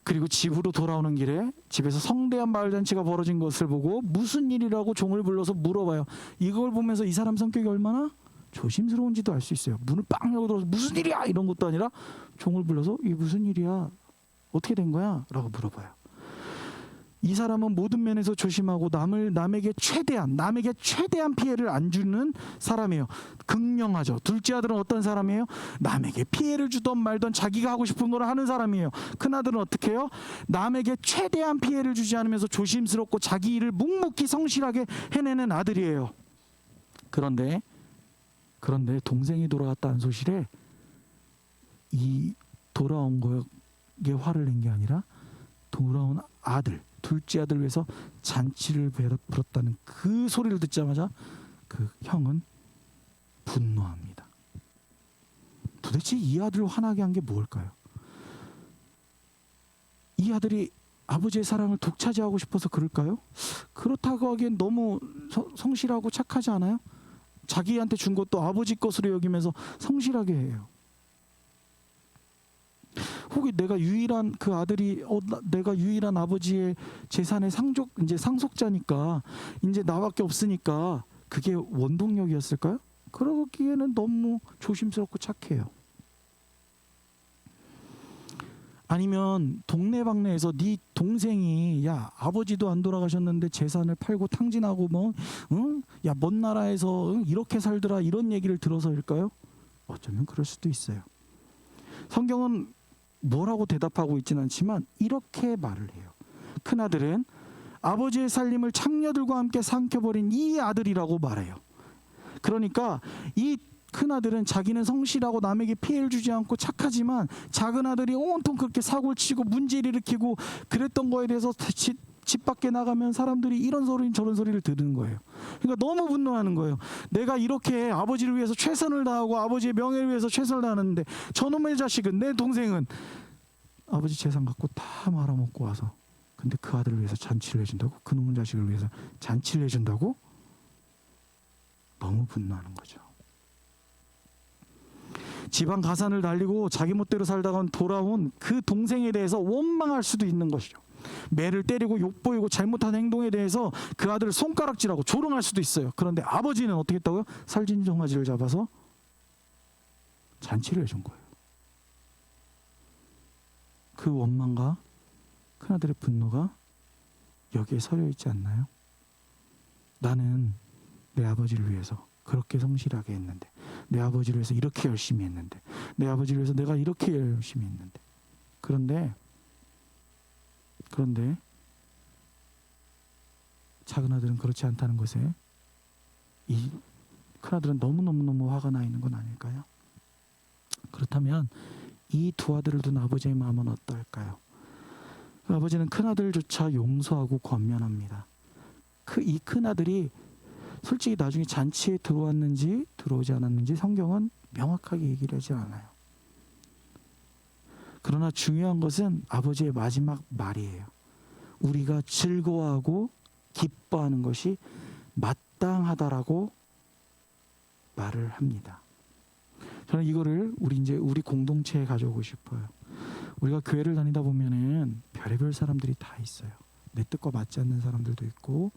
그리고 집으로 돌아오는 길에 집에서 성대한 마을잔치가 벌어진 것을 보고 무슨 일이라고 종을 불러서 물어봐요. 이걸 보면서 이 사람 성격이 얼마나 조심스러운지도 알 수 있어요. 문을 빵 열고 들어서 무슨 일이야 이런 것도 아니라 종을 불러서 이게 무슨 일이야, 어떻게 된 거야? 라고 물어봐요. 이 사람은 모든 면에서 조심하고 남에게 최대한 피해를 안 주는 사람이에요. 극명하죠. 둘째 아들은 어떤 사람이에요? 남에게 피해를 주던 말던 자기가 하고 싶은 걸 하는 사람이에요. 큰 아들은 어떻게 해요? 남에게 최대한 피해를 주지 않으면서 조심스럽고 자기 일을 묵묵히 성실하게 해내는 아들이에요. 그런데 동생이 돌아왔다는 소식에 이 돌아온 거에 화를 낸 게 아니라 돌아온 둘째 아들 위해서 잔치를 벌였다는 그 소리를 듣자마자 그 형은 분노합니다. 도대체 이 아들을 화나게 한 게 뭘까요? 이 아들이 아버지의 사랑을 독차지하고 싶어서 그럴까요? 그렇다고 하기엔 너무 성실하고 착하지 않아요? 자기한테 준 것도 아버지 것으로 여기면서 성실하게 해요. 혹시 내가 유일한 그 아들이 내가 유일한 아버지의 재산의 상속자니까 이제 나밖에 없으니까 그게 원동력이었을까요? 그러기에는 너무 조심스럽고 착해요. 아니면 동네방네에서 네 동생이 야 아버지도 안 돌아가셨는데 재산을 팔고 탕진하고 뭐 응? 야 먼 나라에서 응? 이렇게 살더라 이런 얘기를 들어서일까요? 어쩌면 그럴 수도 있어요. 성경은 뭐라고 대답하고 있지는 않지만 이렇게 말을 해요. 큰아들은 아버지의 살림을 창녀들과 함께 삼켜버린 이 아들이라고 말해요. 그러니까 이 큰아들은 자기는 성실하고 남에게 피해를 주지 않고 착하지만 작은 아들이 온통 그렇게 사고를 치고 문제를 일으키고 그랬던 거에 대해서 집 밖에 나가면 사람들이 이런 소리 저런 소리를 들은 거예요. 그러니까 너무 분노하는 거예요. 내가 이렇게 아버지를 위해서 최선을 다하고 아버지의 명예를 위해서 최선을 다하는데 저놈의 자식은 내 동생은 아버지 재산 갖고 다 말아먹고 와서 근데 그 아들을 위해서 잔치를 해준다고? 그놈의 자식을 위해서 잔치를 해준다고? 너무 분노하는 거죠. 집안 가산을 날리고 자기 멋대로 살다가 돌아온 그 동생에 대해서 원망할 수도 있는 것이죠. 매를 때리고 욕보이고 잘못한 행동에 대해서 그 아들을 손가락질하고 조롱할 수도 있어요. 그런데 아버지는 어떻게 했다고요? 살진정아지를 잡아서 잔치를 해준 거예요. 그 원망과 큰아들의 분노가 여기에 서려 있지 않나요? 나는 내 아버지를 위해서 그렇게 성실하게 했는데 내 아버지를 위해서 이렇게 열심히 했는데 내 아버지를 위해서 내가 이렇게 열심히 했는데 그런데 작은 아들은 그렇지 않다는 것에 이 큰아들은 너무너무 화가 나 있는 건 아닐까요? 그렇다면 이 두 아들을 둔 아버지의 마음은 어떨까요? 그 아버지는 큰아들조차 용서하고 권면합니다. 이 큰아들이 솔직히 나중에 잔치에 들어왔는지 들어오지 않았는지 성경은 명확하게 얘기를 하지 않아요. 그러나 중요한 것은 아버지의 마지막 말이에요. 우리가 즐거워하고 기뻐하는 것이 마땅하다라고 말을 합니다. 저는 이거를 우리 공동체에 가져오고 싶어요. 우리가 교회를 다니다 보면은 별의별 사람들이 다 있어요. 내 뜻과 맞지 않는 사람들도 있고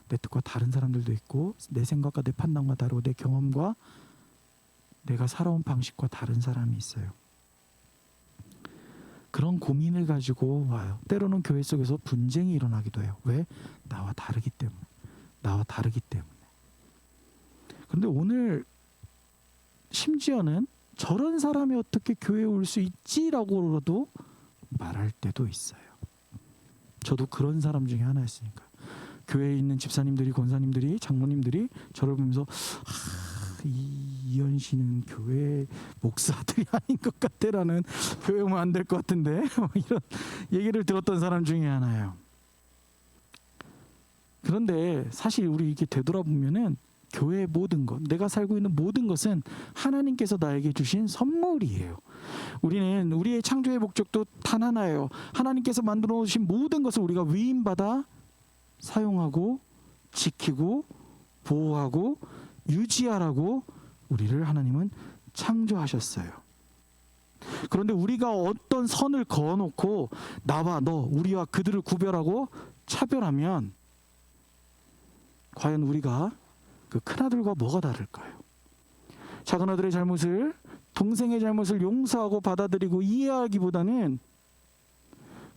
내 뜻과 다른 사람들도 있고 내 생각과 내 판단과 다르고 내 경험과 내가 살아온 방식과 다른 사람이 있어요. 그런 고민을 가지고 와요. 때로는 교회 속에서 분쟁이 일어나기도 해요. 왜? 나와 다르기 때문에. 그런데 오늘 심지어는 저런 사람이 어떻게 교회에 올 수 있지라고도 말할 때도 있어요. 저도 그런 사람 중에 하나였으니까. 교회에 있는 집사님들이, 권사님들이, 장로님들이 저를 보면서 이현 씨는 교회 목사들이 아닌 것 같아라는 교회 오면 안 될 것 같은데 이런 얘기를 들었던 사람 중에 하나예요. 그런데 사실 우리 이렇게 되돌아보면은 교회의 모든 것, 내가 살고 있는 모든 것은 하나님께서 나에게 주신 선물이에요. 우리는 우리의 창조의 목적도 단 하나예요. 하나님께서 만들어 놓으신 모든 것을 우리가 위임받아 사용하고 지키고 보호하고 유지하라고 우리를 하나님은 창조하셨어요. 그런데 우리가 어떤 선을 그어놓고 나와 너, 우리와 그들을 구별하고 차별하면 과연 우리가 그 큰아들과 뭐가 다를까요? 작은 아들의 잘못을, 동생의 잘못을 용서하고 받아들이고 이해하기보다는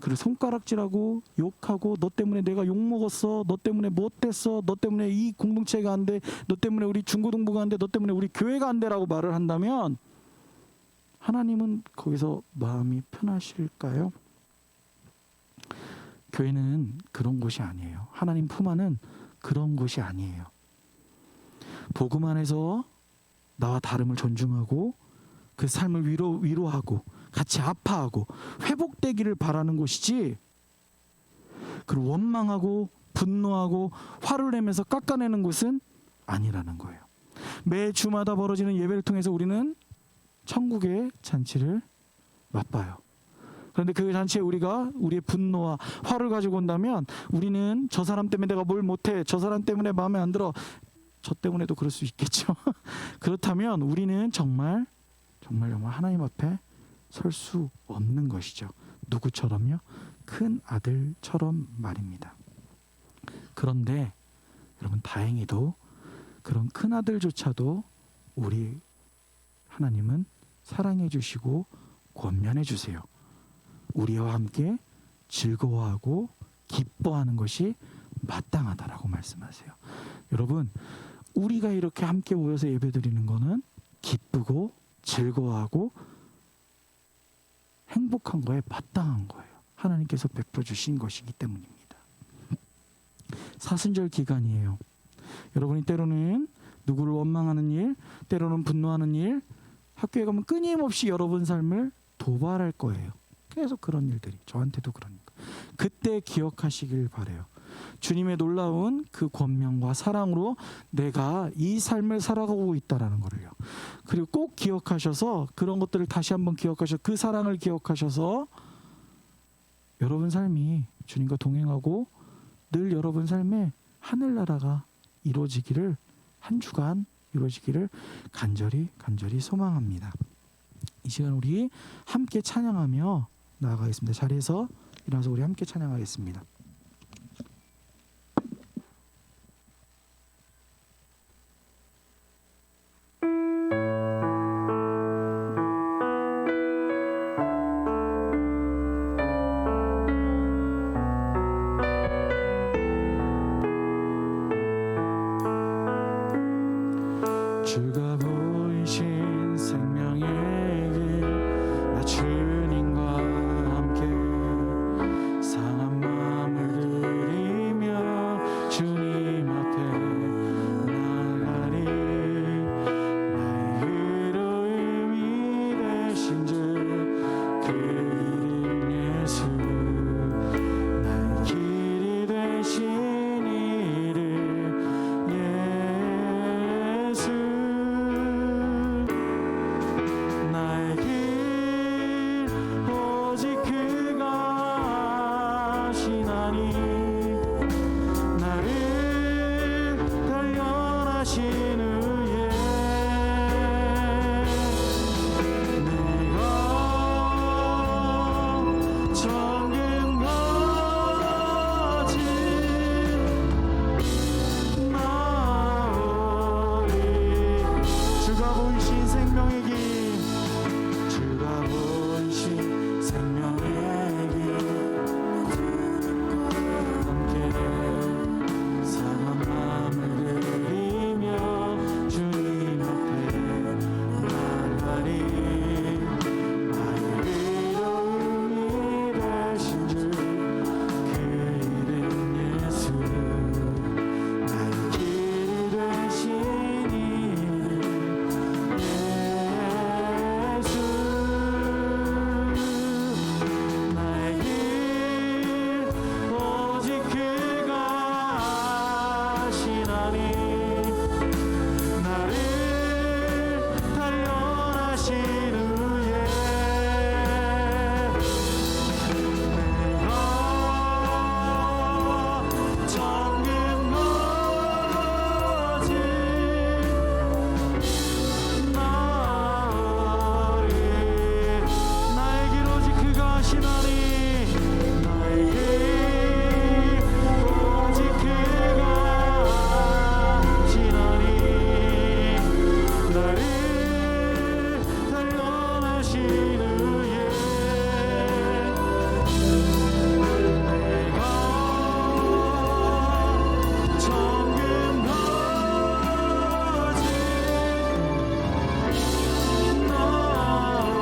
그를 손가락질하고 욕하고 너 때문에 내가 욕먹었어, 너 때문에 못됐어, 너 때문에 이 공동체가 안 돼, 너 때문에 우리 중고등부가 안 돼, 너 때문에 우리 교회가 안 돼라고 말을 한다면 하나님은 거기서 마음이 편하실까요? 교회는 그런 곳이 아니에요. 하나님 품 안은 그런 곳이 아니에요. 복음 안에서 나와 다름을 존중하고 그 삶을 위로하고 같이 아파하고 회복되기를 바라는 곳이지, 그를 원망하고 분노하고 화를 내면서 깎아내는 곳은 아니라는 거예요. 매 주마다 벌어지는 예배를 통해서 우리는 천국의 잔치를 맛봐요. 그런데 그 잔치에 우리가 우리의 분노와 화를 가지고 온다면 우리는 저 사람 때문에 내가 뭘 못해, 저 사람 때문에 마음에 안 들어, 저 때문에도 그럴 수 있겠죠. 그렇다면 우리는 정말 하나님 앞에 설 수 없는 것이죠. 누구처럼요? 큰 아들처럼 말입니다. 그런데 여러분, 다행히도 그런 큰 아들조차도 우리 하나님은 사랑해 주시고 권면해 주세요. 우리와 함께 즐거워하고 기뻐하는 것이 마땅하다라고 말씀하세요. 여러분, 우리가 이렇게 함께 모여서 예배드리는 거는 기쁘고 즐거워하고 행복한 거에 마땅한 거예요. 하나님께서 베풀어 주신 것이기 때문입니다. 사순절 기간이에요. 여러분이 때로는 누구를 원망하는 일, 때로는 분노하는 일, 학교에 가면 끊임없이 여러분 삶을 도발할 거예요. 계속 그런 일들이, 저한테도 그러니까. 그때 기억하시길 바라요. 주님의 놀라운 그 권명과 사랑으로 내가 이 삶을 살아가고 있다라는 거를요. 그리고 꼭 기억하셔서 그런 것들을 다시 한번 기억하셔서 그 사랑을 기억하셔서 여러분 삶이 주님과 동행하고 늘 여러분 삶에 하늘나라가 이루어지기를, 한 주간 이루어지기를 간절히 소망합니다. 이 시간 우리 함께 찬양하며 나아가겠습니다. 자리에서 일어나서 우리 함께 찬양하겠습니다. 주가 보이신 생명의 길, 나 주님과 함께 상한 마음을 들이며 주님 앞에 나가리. 나의 의로움이 되신 주 그 이름 예수, 나의 길이 되신 이름 예수. 나의 길 오직 그가 아시나니, 나를 단련하신 후에 내가 정금 가진 나오리. 주가 보이신 생명의 길, 주가 보이신 생명의 길, 함께 상한 마음을 들이며 주님 앞에 나가리. 나의 의로움이 되신 주 그 이름 예수, 나의 길이 되신 이름 예수. 나의 길 오직 그가 아시나니, 나를 단련하신 후에 내가 정금 거진 나오리. 나의 길 오직 그가 아시나니, 나의 길 오직 그가 아시나니, 나를 단련하신 후에 내가 정금 거진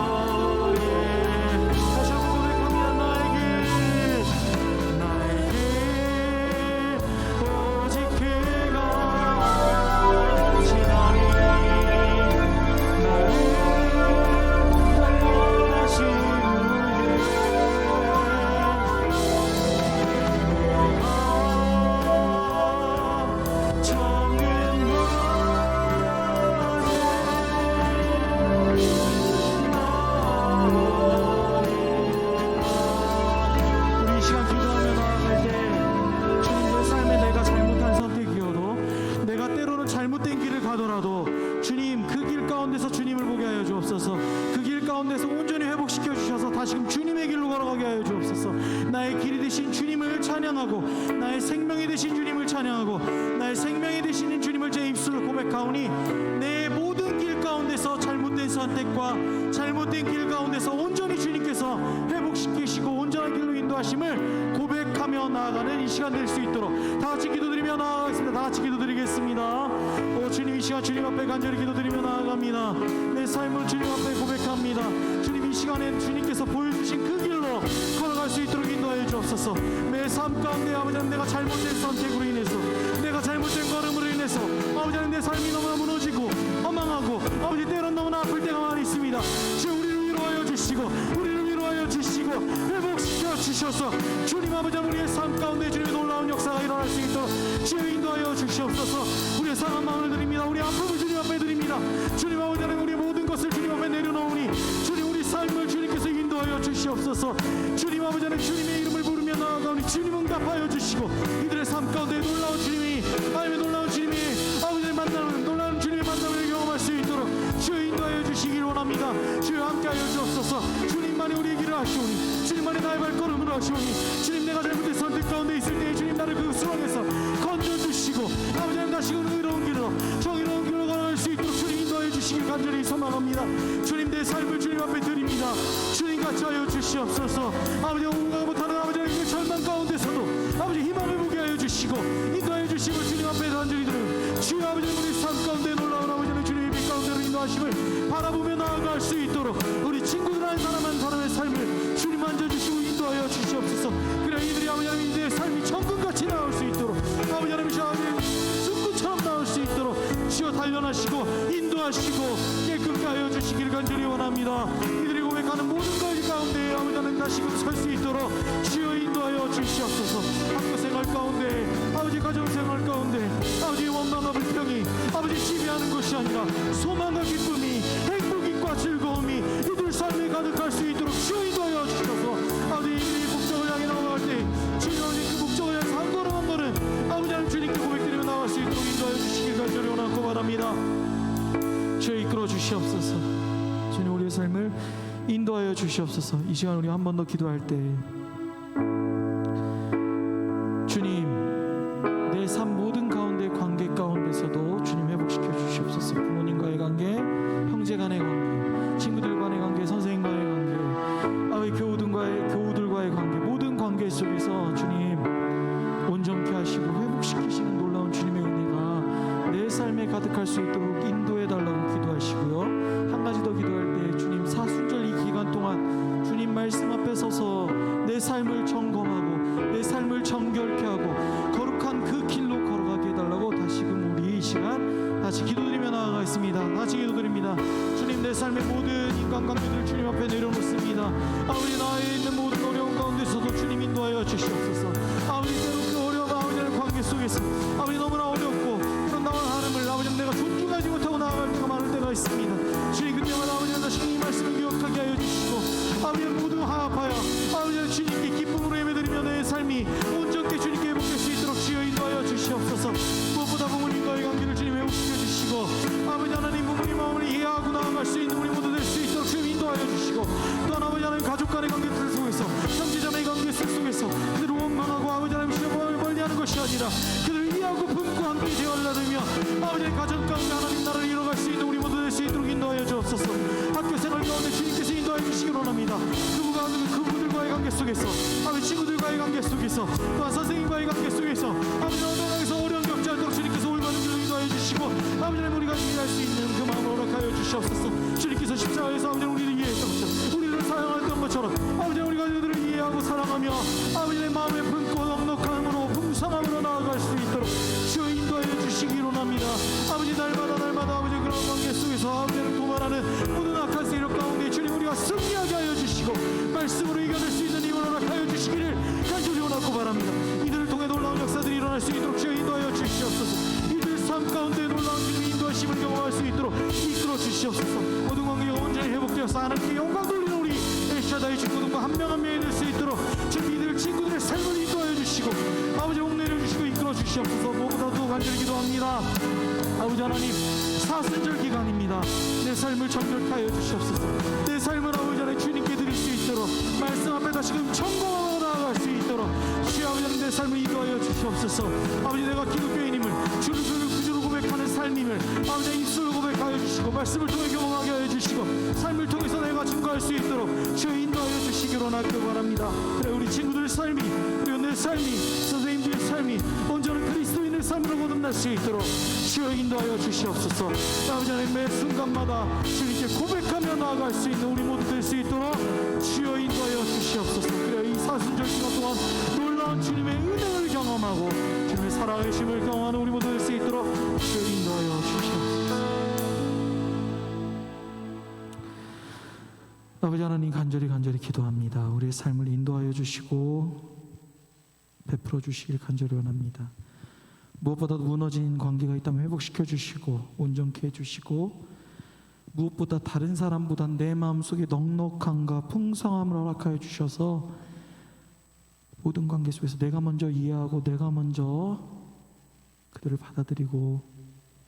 나오리. 다시 한번 고백합니다. 나의 길 오직 그가 아시나니, 나를 단련하신 후에 정금 우리 이 시간 기도하며 나아갈 때 주님, 내 삶에 내가 잘못한 선택이어도, 내가 때로는 잘못된 길을 가더라도 주님, 그 길 가운데서 주님을 보게 하여 주옵소서. 그 길 가운데서 온전히 회복시켜 주셔서 다시금 주님의 길로 걸어가게 하여 주옵소서. 나의 길이 되신 주님을 찬양하고, 나의 생명이 되신 주님을 찬양하고, 나의 생명이 되시는 주님을 제 입술로 고백하오니 내 모든 길 가운데서 잘못된 선택과 잘못된 길 가운데서 온전히 주님께서 회복시키시고 온전한 길로 인도하심을 고백하며 나아가는 이 시간 될 수 있도록 다 같이 기도드리며 나아가겠습니다. 다 같이 기도드리겠습니다. 오 주님, 이 시간 주님 앞에 간절히 기도드리며 나아갑니다. 내 삶을 주님 앞에 고백합니다. 주님, 이 시간에 주님께서 보여주신 그 길로 걸어갈 수 있도록 인도하여 주옵소서. 내 삶 가운데 아버지 하나님, 내가 잘못된 선택으로 인해서, 내가 잘못된 걸음으로 인해서 아버지 하나님, 내 삶이 너무나 무너지고 허망하고 아버지 때론 너무나 아플 때가 많이 있습니다. 주 우리를 위로하여 주시고 우리를 위로하여 주시고 회복시켜 주셔서 주님 아버지 하나님, 우리의 삶 가운데 주님의 놀라운 역사가 일어날 수 있도록 주여 인도하여 주시옵소서. 우리의 상한 마음을 드립니다. 우리 아픔을 주님 앞에 드립니다. 주님 아버지 하나님, 우리의 모든 것을 주님 앞에 내려놓으니 주님 우리 삶을 주님께서 인도하여 주시옵소서. 주님 아버지 하나님, 주님의 이름을 부르며 나아가오니 주님 응답하여 주시고 이들의 삶 가운데 놀라운 주님이 하나님의 놀라운 주님이 아버지의 만남을, 놀라운 주님의 만남을 경험할 수 있도록 주여 인도하여 주시길 원합니다. 주여 함께하여 주옵소서. 주님만이 우리의 길을 하시오니 주님만이 나의 발걸음을 하시오니 주님, 내가 잘못된 선택 가운데 있을 때 주님 나를 그 수렁에서 건져주시고 아버지 하나님, 다시 의로운 길로 정의로운 길로 걸어갈 수 있도록 주님 인도하여 주시길 간절히 소망합니다. 주님, 내 삶을 주님 앞에 드립니다. 주님 같이 하여 주시옵소서. 아버지, 온갖 못하는 아버지 하나님, 그 절망 가운데서도 아버지 희망을 보게 하여 주시고 인도하여 주시고 주님 앞에 간절히 드리는 주여 아버지, 우리 삶 가운데 놀라운 아버지 하나님, 주님의 빛 가운데로 인도하심을 바라보며 나아갈 수 있도록 우리 친구들 한 사람 한 사람의 삶을 주님 만져주시고 인도하여 주시옵소서. 그래 이들이 아버지 하나님, 이들의 삶이 천국같이 나올 수 있도록 아버지 하나님, 숲꽃처럼 나올 수 있도록 주여 단련하시고 인도하시고 깨끗게 하여 주시길 간절히 원합니다. 이들이 고백하는 모든 것 가운데 아버지 하나님, 다시금 설 수 있도록 주여 인도하여 주시옵소서. 학교 생활 가운데 아버지, 가정 생활 가운데 아버지, 원망과 불평이 아버지 지배하는 것이 아니라 소망과 기쁨이, 행복과 즐거움이 이들 삶에 가득할 수 있도록 주여 인도하여 주셔서 아버지, 이들이 목적을 향해 나아갈 때 주님 아버지, 그 목적을 향해서 한 걸음 한 걸음 아버지 하나님, 주님께 고백드리며 나아갈 수 있도록 인도하여 주시길 간절히 원하고 바랍니다. 주여 이끌어 주시옵소서. 주님, 우리의 삶을 인도하여 주시옵소서. 이 시간 우리 한 번 더 기도할 때 주님, 내 삶 모든 가운데 관계 가운데서도 주님 회복시켜 주시옵소서. 부모님과의 관계, 형제 간의 관계, 친구들 간의 관계, 선생님 간의 관계, 아버지 교우들과의 관계, 모든 관계 속에서 주님 온전케 하시고 회복시키시는 놀라운 주님의 은혜가 내 삶에 가득할 수 있도록 인도해 달라고 기도하시고요. 한 가지 더 기도할 때 주님, 사순절 이 기간 동안 주님 말씀 앞에 서서 내 삶을 점검하고 내 삶을 정결케 하고 거룩한 그 길로 걸어가게 해달라고 다시금 우리 이 시간 다시 기도드리며 나아가겠습니다. 다시 기도드립니다. 주님, 내 삶의 모든 인간관계들 주님 앞에 내려놓습니다. 아버지, 나에 있는 모든 어려운 가운데서도 주님 인도하여 주시옵소서. 아버지, 때로 그 어려운 아버지의 관계 속에서 아버지 너무나 어렵고 그런 나와 하나님을 아버지 내가 존중하지 못하고 나아갈 때가 많을 때가 있습니다. 주님, 그때마다 아버지 다시 이 말씀을 기억하게 하여 주시고 아버지 모두 화합하여 아버지 주님께 기쁨으로 예배드리며 내 삶이 온전케 주님께 회복될 수 있도록 주여 인도하여 주시옵소서. 무엇보다 부모님과의 관계를 주님 회복시켜 주시고 아버지 하나님, 부모님 마음을 이해하고 나아갈 수 있는 우리 모두 될 수 있도록 주님 인도하여 주시고, 또한 아버지 하나님, 가족 간의 관계들 속에서, 형제자매의 관계 속에서 그들을 원망하고 아버지 하나님 시험을 멀리하는 것이 아니라 그들을 이해하고 품고 함께 대화하려며 아버지 가정 가운데 하나님 나라를 이뤄갈 수 있는 우리 모두 될 수 있도록 인도하여 주옵소서. 학교 생활 가운데 주님께서 인도하여 주시기 원합니다. 그분들과의 관계 속에서, 아버지 친구들과의 관계 속에서, 또한 선생님과의 관계 속에서 아버지 어려움에서 어려운 격지 않도록 주님께서 올바른 길로 인도하여 주시고 아버지 하나님, 우리가 이해할 수 있는 그 마음을 허락하여 주시옵소서. 주님께서 십자가에서 아버지 우리를 이해했던 것처럼, 우리를 사랑했던 것처럼 아버지 우리가 그들을 이해하고 사랑하며 아버지 내 마음에 품고 넉넉함으로 풍성함으로 나아갈 수 있도록 주여 인도하여 주시기 원합니다. 아버지, 날마다 아버지 그런 관계 속에서 아버지를 도발하는 모든 악한 세력 가운데 주님, 우리가 승리하게 하여 주시고 말씀으로 이겨낼 수 있는 힘을 허락하여 주시기를 간절히 원하고 바랍니다. 이들을 통해 놀라운 역사들이 일어날 수 있도록 주여 인도하여 주시옵소서. 이들 삶 가운데 놀라운 주님의 인도하심을 경험할 수 있도록 이끌어 주시옵소서. 모든 관계가 온전히 회복되어서 하나님께 영광 돌리는 우리 엘샤다이 친구들과 한 명 한 명이 될 수 있도록 주님, 이들 친구들의 삶을 인도하여 주시고 아버지 복내려 주시고 이끌어 주시옵소서. 무엇보다도 간절히 기도합니다. 아버지 하나님, 사순절 기간입니다. 내 삶을 정결케 하여 주시옵소서. 내 삶을 아버지 하나님 주님께 드릴 수 있도록 말씀 앞에 다시금 청구하고 나아갈 수 있도록 주여 아버지 하나님 내 삶을 인도하여 주시옵소서. 아버지, 내가 기독교인임을 주를 구주로 고백하는 삶 삶임을 아버지 입술로 고백하여 주시고 말씀을 통해 경험하게 하여 주시고 삶을 통해서 내가 증거할 수 있도록 주여 인도하여 주시기로 하나님께 바랍니다. 그래 우리 친구들의 삶이 그리고 내 삶이 선생님들의 삶이 온전한 그리스도인의 삶으로 거듭날 수 있도록 주여 인도하여 주시옵소서. 아버지 하나님 매 순간마다 주님께 고백하며 나아갈 수 있는 우리 모두 될 수 있도록 주여 인도하여 주시옵소서. 그래 이 사순절 기간 동안 놀라운 주님의 은혜를 경험하고 주님의 살아계심을 경험하는 우리 모두 될 수 있도록 주여 인도하여 주시옵소서. 아버지 하나님 간절히 기도합니다. 우리의 삶을 인도하여 주시고 베풀어 주시길 간절히 원합니다. 무엇보다도 무너진 관계가 있다면 회복시켜 주시고 온전케 해주시고 무엇보다 다른 사람보다 내 마음속에 넉넉함과 풍성함을 허락하여 주셔서 모든 관계 속에서 내가 먼저 이해하고 내가 먼저 그들을 받아들이고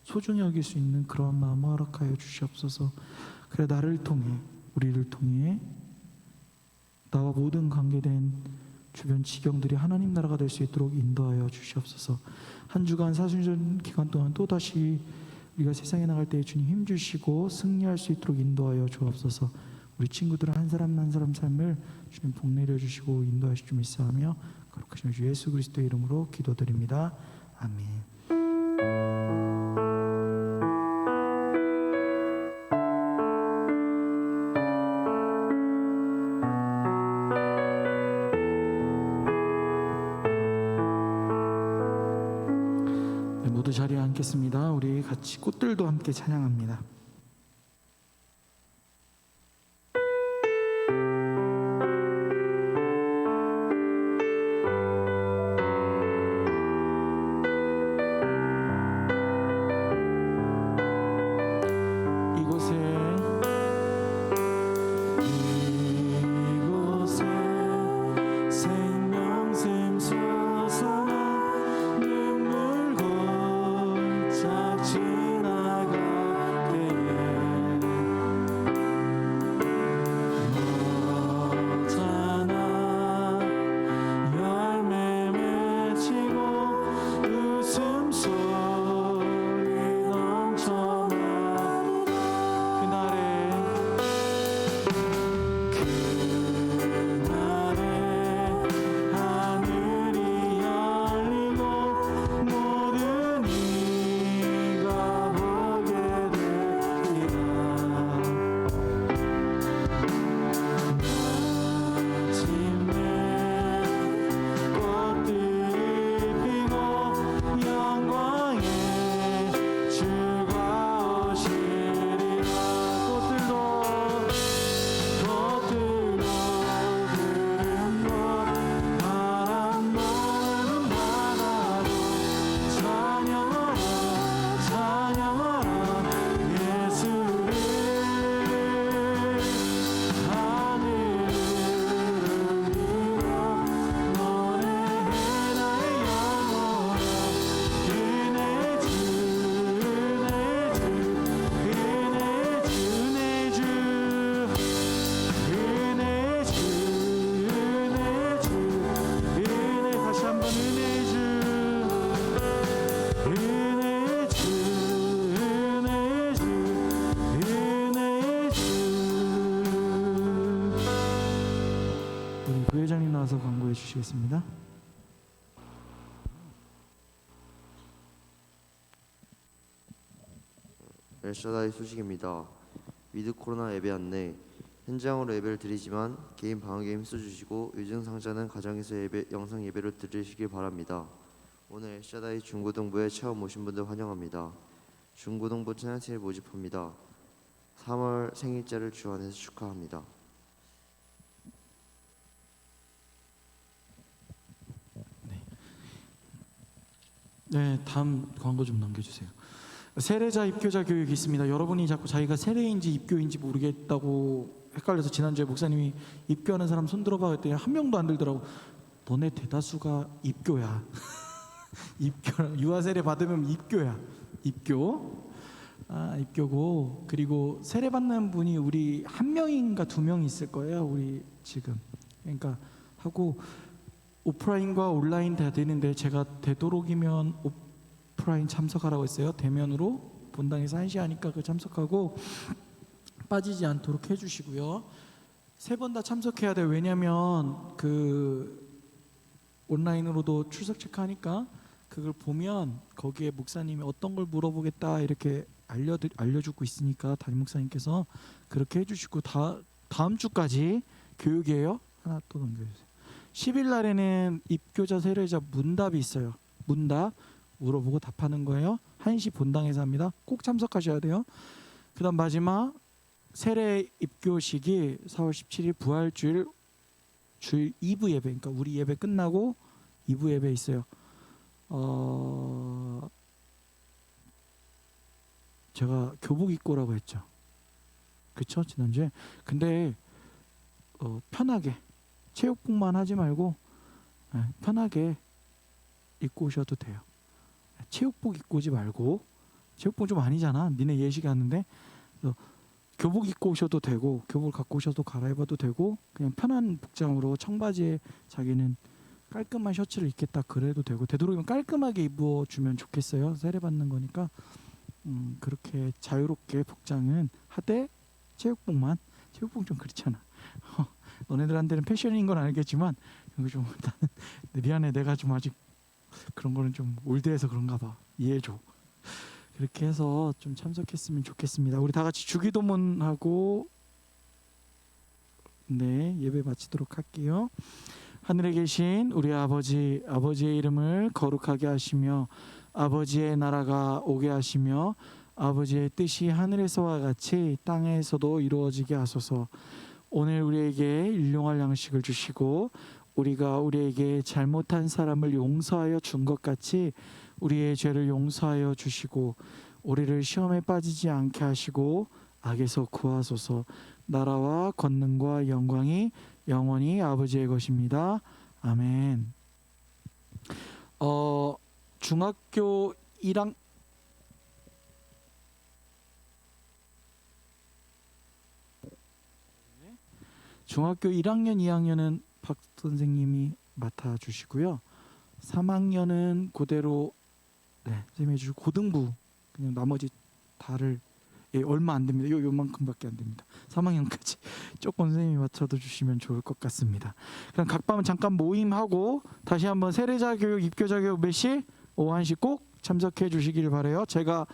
소중히 여길 수 있는 그런 마음을 허락하여 주시옵소서. 그래 나를 통해 우리를 통해 나와 모든 관계된 주변 지경들이 하나님 나라가 될 수 있도록 인도하여 주시옵소서. 한 주간 사순절 기간 동안 또다시 우리가 세상에 나갈 때 주님 힘주시고 승리할 수 있도록 인도하여 주옵소서. 우리 친구들 한 사람 한 사람 삶을 주님 복내려 주시고 인도하실 줄 믿사하며 거룩하신 주 예수 그리스도의 이름으로 기도드립니다. 아멘. 모두 자리에 앉겠습니다. 우리 같이 꽃들도 함께 찬양합니다. 부회장님 나와서 광고해 주시겠습니다. 엘샤다이 소식입니다. 위드 코로나 예배 안내. 현장으로 예배를 드리지만 개인 방역에 힘써주시고 유증상자는 가정에서 영상 예배로 드리시길 바랍니다. 오늘 엘샤다이 중고등부에 처음 오신 분들 환영합니다. 중고등부 찬양팀을 모집합니다. 3월 생일자를 주관해서 축하합니다. 네, 다음 광고 좀 넘겨주세요. 세례자 입교자 교육이 있습니다. 여러분이 자꾸 자기가 세례인지 입교인지 모르겠다고 헷갈려서 지난주에 목사님이 입교하는 사람 손 들어봐 했더니 한 명도 안 들더라고. 너네 대다수가 입교야. 입교, 유아 세례 받으면 입교야. 입교. 입교고, 그리고 세례 받는 분이 우리 한 명인가 두 명 있을 거예요. 우리 지금. 그러니까 하고 오프라인과 온라인 다 되는데 제가 되도록이면 오프라인 참석하라고 했어요. 대면으로 본당에서 1시 하니까 그 참석하고 빠지지 않도록 해주시고요. 3번 다 참석해야 돼요. 왜냐하면 그 온라인으로도 출석 체크하니까 그걸 보면 거기에 목사님이 어떤 걸 물어보겠다 이렇게 알려주고 있으니까 담임 목사님께서 그렇게 해주시고 다음 주까지 교육이에요. 하나 또 넘겨주세요. 10일 날에는 입교자 세례자 문답이 있어요. 문답 물어보고 답하는 거예요. 1시 본당에서 합니다. 꼭 참석하셔야 돼요. 그 다음 마지막 세례 입교식이 4월 17일 부활주일 주일 2부 예배, 그러니까 우리 예배 끝나고 2부 예배 있어요. 제가 교복 입고 오라고 했죠. 그쵸? 지난주에. 근데 편하게 체육복만 하지 말고 편하게 입고 오셔도 돼요. 체육복 입고 오지 말고, 체육복 좀 아니잖아. 니네 예식 하는데 교복 입고 오셔도 되고, 교복을 갖고 오셔도 갈아입어도 되고, 그냥 편한 복장으로 청바지에 자기는 깔끔한 셔츠를 입겠다 그래도 되고, 되도록이면 깔끔하게 입어주면 좋겠어요. 세례받는 거니까. 그렇게 자유롭게 복장은 하되 체육복 좀 그렇잖아. 너네들한테는 패션인 건 알겠지만 이거 좀 나는 미안해, 내가 좀 아직 그런 거는 좀 올드해서 그런가 봐. 이해해줘. 그렇게 해서 좀 참석했으면 좋겠습니다. 우리 다 같이 주기도문하고 예배 마치도록 할게요. 하늘에 계신 우리 아버지, 아버지의 이름을 거룩하게 하시며 아버지의 나라가 오게 하시며 아버지의 뜻이 하늘에서와 같이 땅에서도 이루어지게 하소서. 오늘 우리에게 일용할 양식을 주시고 우리가 우리에게 잘못한 사람을 용서하여 준 것 같이 우리의 죄를 용서하여 주시고 우리를 시험에 빠지지 않게 하시고 악에서 구하소서. 나라와 권능과 영광이 영원히 아버지의 것입니다. 아멘. 중학교 1학 중학교 1학년, 2학년은 박 선생님이 맡아 주시고요. 3학년은 그대로 선생님이 해주시고 고등부 그냥 나머지 다를 얼마 안 됩니다. 요만큼밖에 안 됩니다. 3학년까지 조금 선생님이 맞춰도 주시면 좋을 것 같습니다. 그럼 각 반은 잠깐 모임하고 다시 한번 세례자 교육, 입교자 교육 몇 시? 오후 1시 꼭 참석해 주시길 바라요. 제가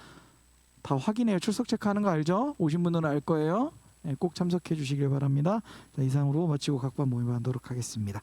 다 확인해요. 출석 체크하는 거 알죠? 오신 분들은 알 거예요. 꼭 참석해 주시길 바랍니다. 자, 이상으로 마치고 각 반 모임하도록 하겠습니다.